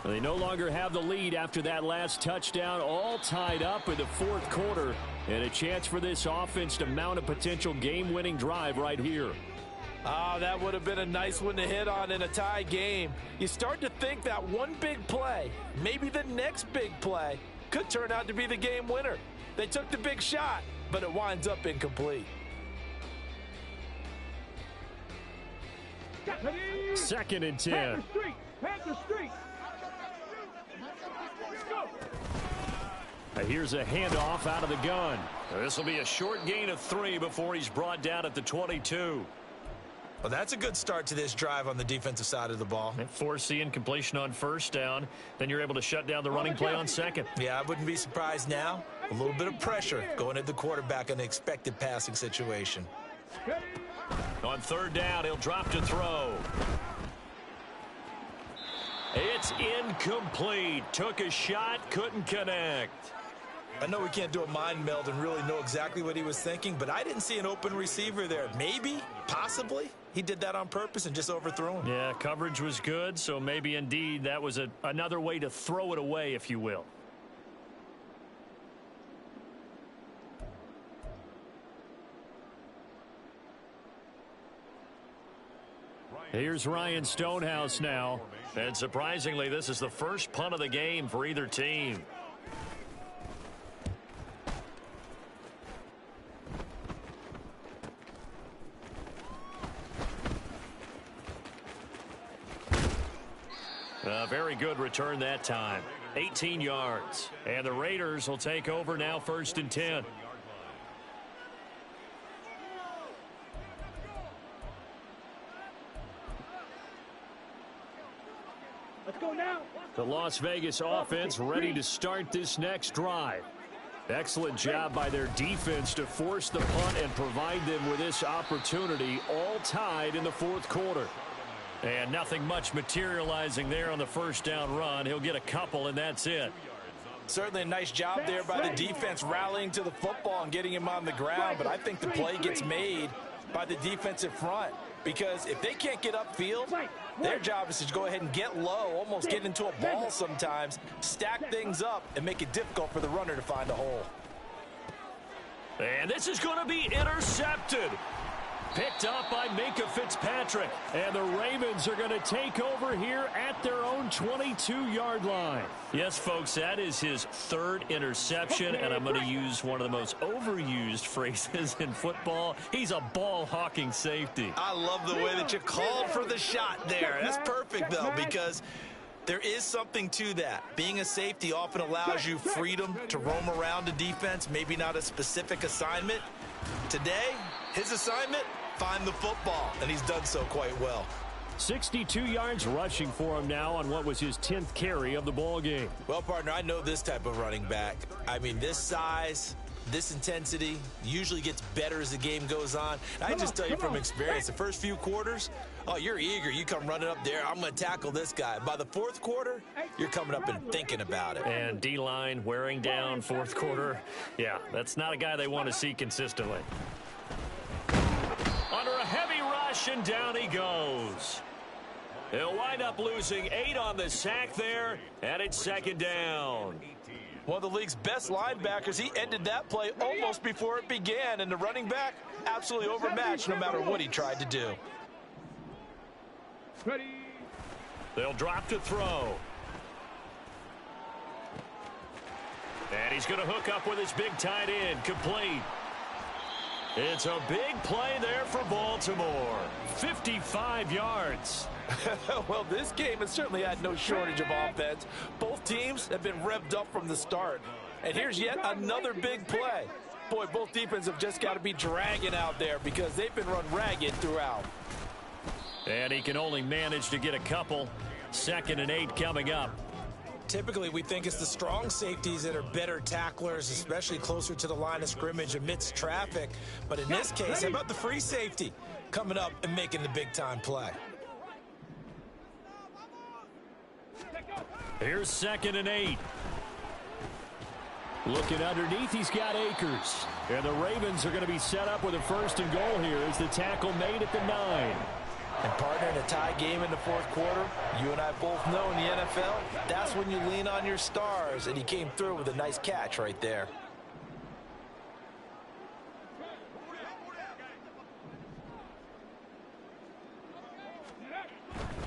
They no longer have the lead after that last touchdown, all tied up in the 4th quarter, and a chance for this offense to mount a potential game-winning drive right here. That would have been a nice one to hit on in a tie game. You start to think that one big play, maybe the next big play, could turn out to be the game winner. They took the big shot, but it winds up incomplete. 2nd and 10. Panther Street. Here's a handoff out of the gun. This will be a short gain of 3 before he's brought down at the 22. Well, that's a good start to this drive on the defensive side of the ball. And force the incompletion on 1st down. Then you're able to shut down the running play on 2nd. Yeah, I wouldn't be surprised now. A little bit of pressure going at the quarterback in an expected passing situation. On 3rd down, he'll drop to throw. It's incomplete. Took a shot, couldn't connect. I know we can't do a mind meld and really know exactly what he was thinking, but I didn't see an open receiver there. Maybe, possibly, he did that on purpose and just overthrew him. Yeah, coverage was good, so maybe indeed that was another way to throw it away, if you will. Here's Ryan Stonehouse now. And surprisingly, this is the first punt of the game for either team. A very good return that time. 18 yards. And the Raiders will take over now, 1st and 10. Let's go now. The Las Vegas offense ready to start this next drive. Excellent job by their defense to force the punt and provide them with this opportunity, all tied in the 4th quarter. And nothing much materializing there on the first down run. He'll get a couple, and that's it. Certainly a nice job there by the defense rallying to the football and getting him on the ground, but I think the play gets made by the defensive front, because if they can't get upfield, their job is to go ahead and get low, almost get into a ball sometimes, stack things up, and make it difficult for the runner to find a hole. And this is going to be intercepted. Picked up by Minkah Fitzpatrick. And the Ravens are going to take over here at their own 22-yard line. Yes, folks, that is his 3rd interception, and I'm going to use one of the most overused phrases in football. He's a ball-hawking safety. I love the way that you called for the shot there. That's perfect, though, because there is something to that. Being a safety often allows you freedom to roam around a defense, maybe not a specific assignment. Today, his assignment, find the football, and he's done so quite well. 62 yards rushing for him now on what was his 10th carry of the ball game. Well, partner, I know this type of running back. I mean, this size, this intensity usually gets better as the game goes on. And I just tell you from experience, the first few quarters, oh, you're eager. You come running up there, I'm going to tackle this guy. By the 4th quarter, you're coming up and thinking about it. And D-line wearing down 4th quarter. Yeah, that's not a guy they want to see consistently. Under a heavy rush, and down he goes. He'll wind up losing 8 on the sack there, and it's 2nd down. One of the league's best linebackers, he ended that play almost before it began, and the running back absolutely overmatched no matter what he tried to do. Ready. They'll drop to throw. And he's going to hook up with his big tight end, complete. It's a big play there for Baltimore. 55 yards. Well, this game has certainly had no shortage of offense. Both teams have been revved up from the start. And here's yet another big play. Boy, both defenses have just got to be dragging out there because they've been run ragged throughout. And he can only manage to get a couple. 2nd and 8 coming up. Typically, we think it's the strong safeties that are better tacklers, especially closer to the line of scrimmage amidst traffic. But in this case, how about the free safety coming up and making the big-time play? Here's 2nd and 8. Looking underneath, he's got Akers. And the Ravens are going to be set up with a 1st and goal here as the tackle made at the 9. And partner, in a tie game in the 4th quarter, you and I both know in the NFL, that's when you lean on your stars, and he came through with a nice catch right there.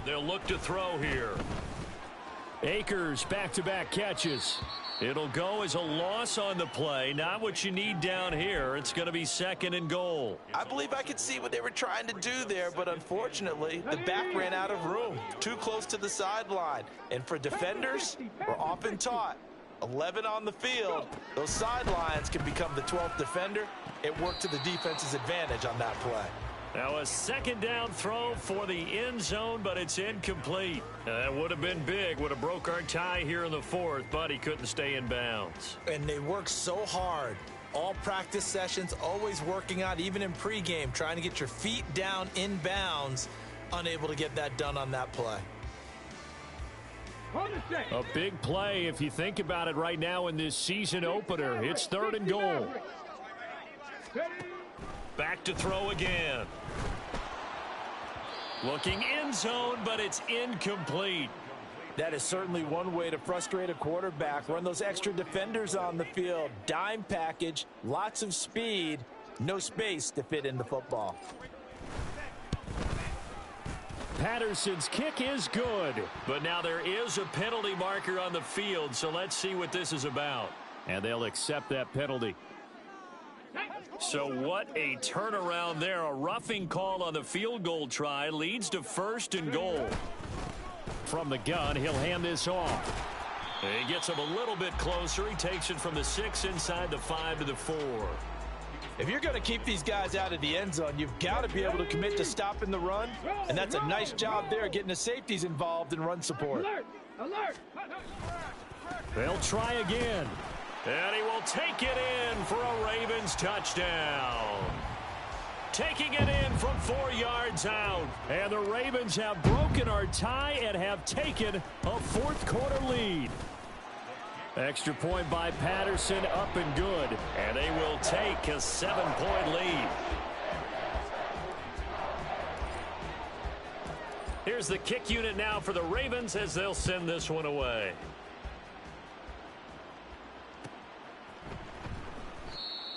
They'll look to throw here. Akers back-to-back catches. It'll go as a loss on the play. Not what you need down here. It's going to be 2nd and goal. I believe I could see what they were trying to do there, but unfortunately, the back ran out of room. Too close to the sideline. And for defenders, we're often taught, 11 on the field, those sidelines can become the 12th defender. It worked to the defense's advantage on that play. Now a 2nd down throw for the end zone, but it's incomplete. That would have been big, would have broke our tie here in the 4th, but he couldn't stay in bounds. And they work so hard. All practice sessions, always working out, even in pregame, trying to get your feet down in bounds, unable to get that done on that play. Hold it straight. A big play if you think about it right now in this season opener. It's 3rd and goal. Back to throw again. Looking end zone, but it's incomplete. That is certainly one way to frustrate a quarterback. Run those extra defenders on the field. Dime package, lots of speed, no space to fit in the football. Patterson's kick is good, but now there is a penalty marker on the field, so let's see what this is about. And they'll accept that penalty. So what a turnaround there. A roughing call on the field goal try leads to 1st and goal. From the gun, he'll hand this off. He gets him a little bit closer. He takes it from the 6 inside the 5 to the 4. If you're going to keep these guys out of the end zone, you've got to be able to commit to stopping the run, and that's a nice job there getting the safeties involved in run support. Alert! Alert! They'll try again. And he will take it in for a Ravens touchdown. Taking it in from 4 yards out. And the Ravens have broken our tie and have taken a 4th quarter lead. Extra point by Patterson, up and good. And they will take a 7-point lead. Here's the kick unit now for the Ravens as they'll send this one away.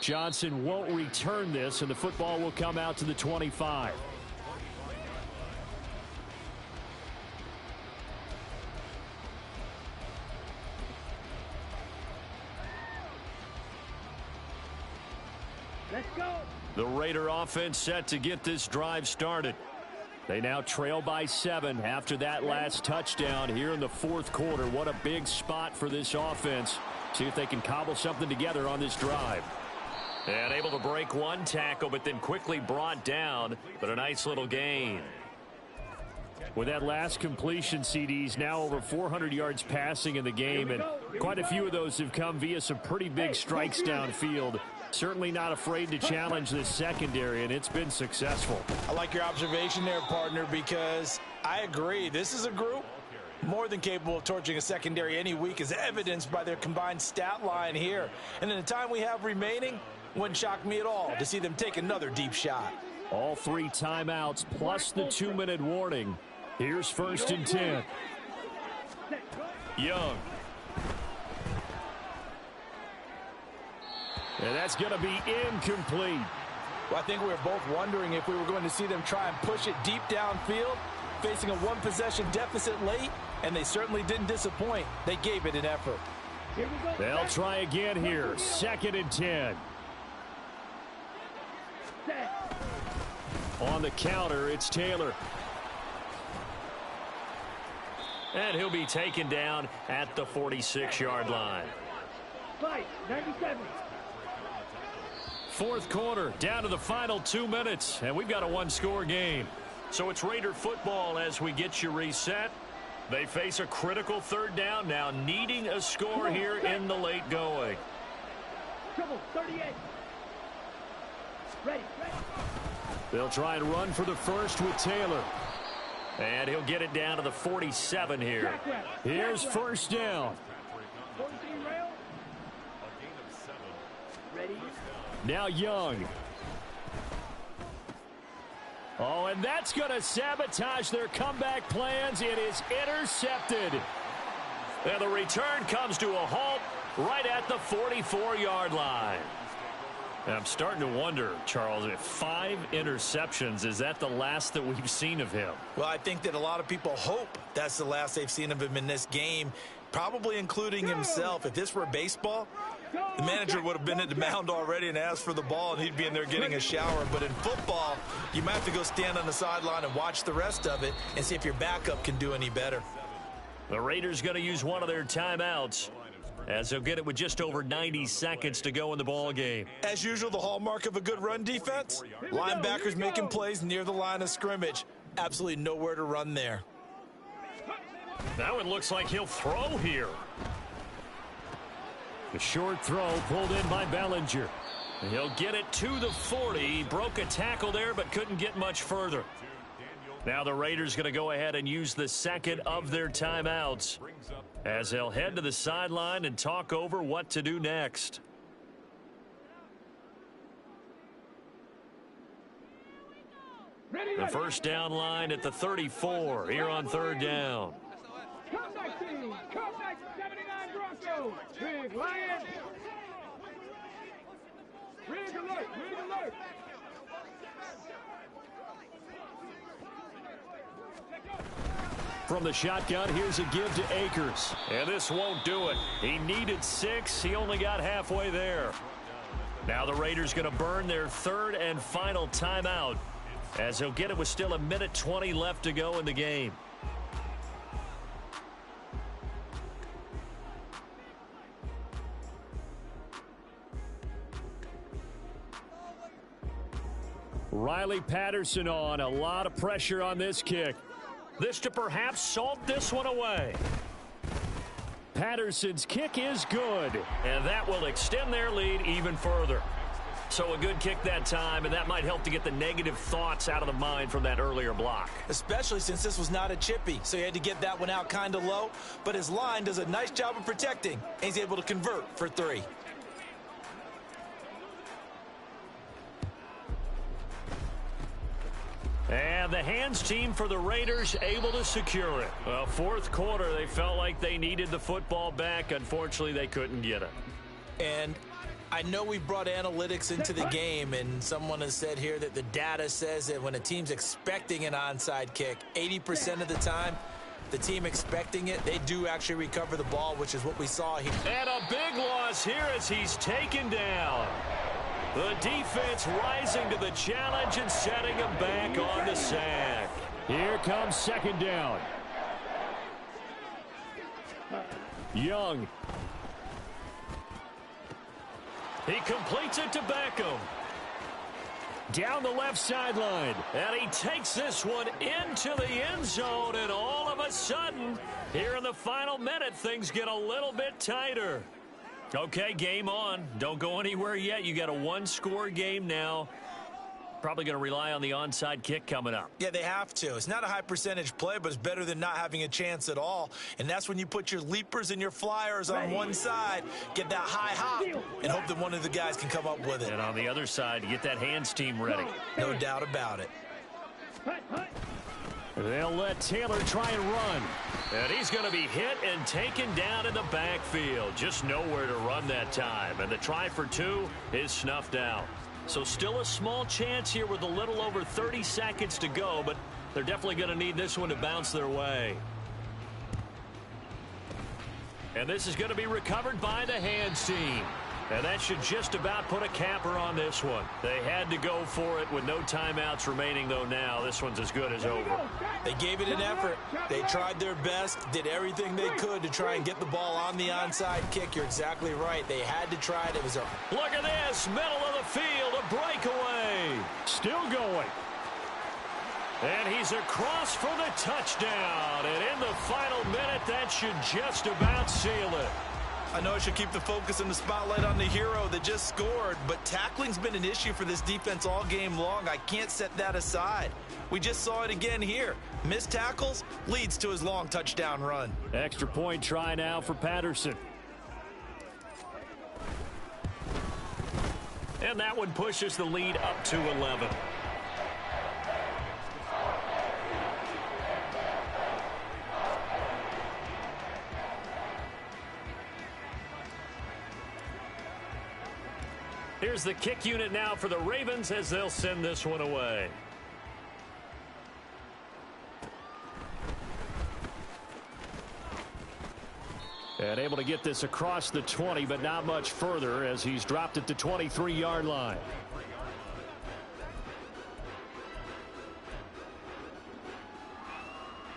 Johnson won't return this, and the football will come out to the 25. Let's go! The Raider offense set to get this drive started. They now trail by 7 after that last touchdown here in the 4th quarter. What a big spot for this offense. See if they can cobble something together on this drive. And able to break one tackle, but then quickly brought down. But a nice little gain. With that last completion, CD's now over 400 yards passing in the game, and quite a few of those have come via some pretty big strikes downfield. Certainly not afraid to challenge this secondary, and it's been successful. I like your observation there, partner, because I agree. This is a group more than capable of torching a secondary any week, as evidenced by their combined stat line here. And in the time we have remaining, wouldn't shock me at all to see them take another deep shot. All 3 timeouts plus the 2-minute warning. Here's 1st and 10. Young. And that's going to be incomplete. Well, I think we were both wondering if we were going to see them try and push it deep downfield, facing a 1-possession deficit late, and they certainly didn't disappoint. They gave it an effort. They'll try again here. 2nd and 10. On the counter, it's Taylor. And he'll be taken down at the 46-yard line. Fight, 97. 4th quarter, down to the final 2 minutes, and we've got a 1-score game. So it's Raider football as we get you reset. They face a critical 3rd down now, needing a score here in the late going. Trouble, 38. Ready. They'll try and run for the first with Taylor. And he'll get it down to the 47 here. Here's 1st down. 14 rail. Ready. Now Young. Oh, and that's going to sabotage their comeback plans. It is intercepted. And the return comes to a halt right at the 44-yard line. And I'm starting to wonder, Charles, if 5 interceptions, is that the last that we've seen of him? Well, I think that a lot of people hope that's the last they've seen of him in this game, probably including himself. If this were baseball, the manager would have been at the mound already and asked for the ball, and he'd be in there getting a shower. But in football, you might have to go stand on the sideline and watch the rest of it and see if your backup can do any better. The Raiders going to use one of their timeouts, as they'll get it with just over 90 seconds to go in the ball game. As usual, the hallmark of a good run defense, linebackers making plays near the line of scrimmage. Absolutely nowhere to run there. That one looks like he'll throw here. The short throw pulled in by Bellinger. And he'll get it to the 40. He broke a tackle there, but couldn't get much further. Now the Raiders going to go ahead and use the second of their timeouts as they'll head to the sideline and talk over what to do next. The first down line at the 34 here on third down. Comeback team. Comeback 79 Broncos. Big Lions. Rig alert. Rig alert. From the shotgun, here's a give to Akers. And this won't do it. He needed 6. He only got halfway there. Now the Raiders going to burn their third and final timeout, as he'll get it with still 1:20 left to go in the game. Riley Patterson on. A lot of pressure on this kick. This to perhaps salt this one away. Patterson's kick is good, and that will extend their lead even further. So a good kick that time, and that might help to get the negative thoughts out of the mind from that earlier block. Especially since this was not a chippy, so he had to get that one out kind of low. But his line does a nice job of protecting, and he's able to convert for 3. And the hands team for the Raiders able to secure it. Well, fourth quarter, they felt like they needed the football back. Unfortunately, they couldn't get it. And I know we brought analytics into the game, and someone has said here that the data says that when a team's expecting an onside kick, 80% of the time, the team expecting it, they do actually recover the ball, which is what we saw here. And a big loss here as he's taken down. The defense rising to the challenge and setting him back on the sack. Here comes second down. Young. He completes it to Beckham. Down the left sideline. And he takes this one into the end zone. And all of a sudden, here in the final minute, things get a little bit tighter. Okay, game on. Don't go anywhere yet. You got a one-score game now. Probably going to rely on the onside kick coming up. Yeah, they have to. It's not a high percentage play, but it's better than not having a chance at all. And that's when you put your leapers and your flyers on one side, get that high hop, and hope that one of the guys can come up with it. And on the other side, you get that hands team ready. No doubt about it. They'll let Taylor try and run. And he's going to be hit and taken down in the backfield. Just nowhere to run that time. And the try for 2 is snuffed out. So still a small chance here with a little over 30 seconds to go, but they're definitely going to need this one to bounce their way. And this is going to be recovered by the hands team. And that should just about put a capper on this one. They had to go for it with no timeouts remaining, though now. This one's as good as over. They gave it an effort. They tried their best, did everything they could to try and get the ball on the onside kick. You're exactly right. They had to try it. It was a... Look at this. Middle of the field. A breakaway. Still going. And he's across for the touchdown. And in the final minute, that should just about seal it. I know I should keep the focus and the spotlight on the hero that just scored, but tackling's been an issue for this defense all game long. I can't set that aside. We just saw it again here. Missed tackles leads to his long touchdown run. Extra point try now for Patterson. And that one pushes the lead up to 11. Here's the kick unit now for the Ravens as they'll send this one away. And able to get this across the 20, but not much further as he's dropped it to 23-yard line.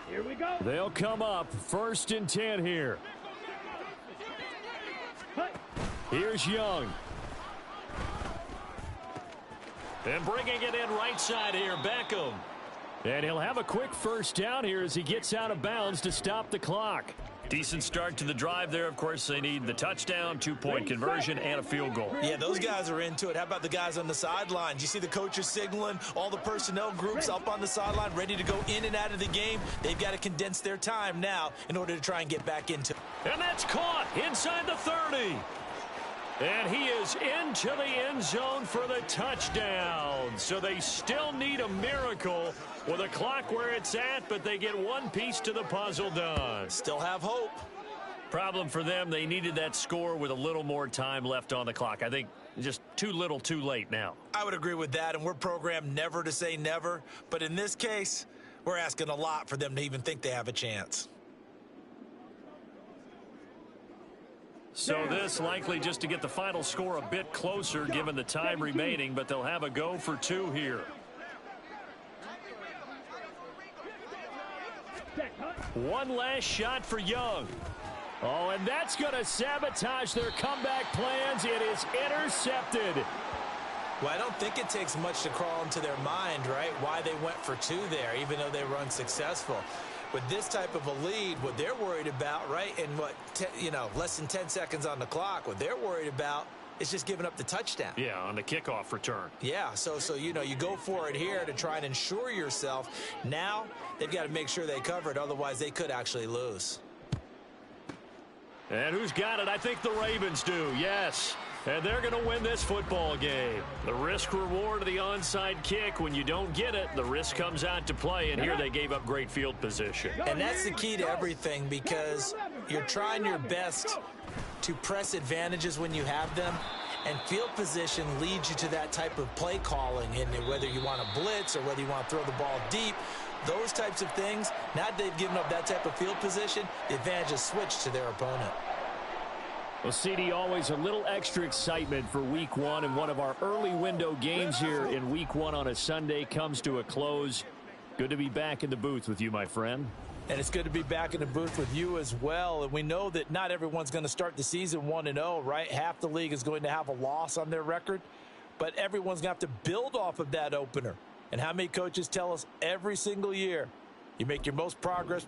Here we go. They'll come up 1st and 10 here. Here's Young. And bringing it in right side here, Beckham. And he'll have a quick first down here as he gets out of bounds to stop the clock. Decent start to the drive there. Of course, they need the touchdown, 2-point conversion, and a field goal. Yeah, those guys are into it. How about the guys on the sidelines? You see the coaches signaling, all the personnel groups up on the sideline, ready to go in and out of the game. They've got to condense their time now in order to try and get back into it. And that's caught inside the 30. And he is into the end zone for the touchdown. So they still need a miracle with the clock where it's at, but they get one piece to the puzzle done. Still have hope. Problem for them, they needed that score with a little more time left on the clock. I think just too little, too late now. I would agree with that, and we're programmed never to say never. But in this case, we're asking a lot for them to even think they have a chance. So this likely just to get the final score a bit closer given the time remaining, but they'll have a go for 2 here. One last shot for Young. Oh, and that's going to sabotage their comeback plans. It is intercepted. Well, I don't think it takes much to crawl into their mind, right, why they went for 2 there, even though they were unsuccessful. With this type of a lead, what they're worried about, right, and less than 10 seconds on the clock, what they're worried about is just giving up the touchdown. Yeah, on the kickoff return. Yeah, so you go for it here to try and ensure yourself. Now they've got to make sure they cover it, otherwise they could actually lose. And who's got it? I think the Ravens do, yes. And they're going to win this football game. The risk-reward of the onside kick, when you don't get it, the risk comes out to play, and here they gave up great field position. And that's the key to everything, because you're trying your best to press advantages when you have them, and field position leads you to that type of play calling, and whether you want to blitz or whether you want to throw the ball deep, those types of things, now that they've given up that type of field position, the advantage is switched to their opponent. Well, CD, always a little extra excitement for Week 1, and one of our early window games here in Week 1 on a Sunday comes to a close. Good to be back in the booth with you, my friend. And it's good to be back in the booth with you as well. And we know that not everyone's going to start the season 1-0, right? Half the league is going to have a loss on their record, but everyone's going to have to build off of that opener. And how many coaches tell us every single year, you make your most progress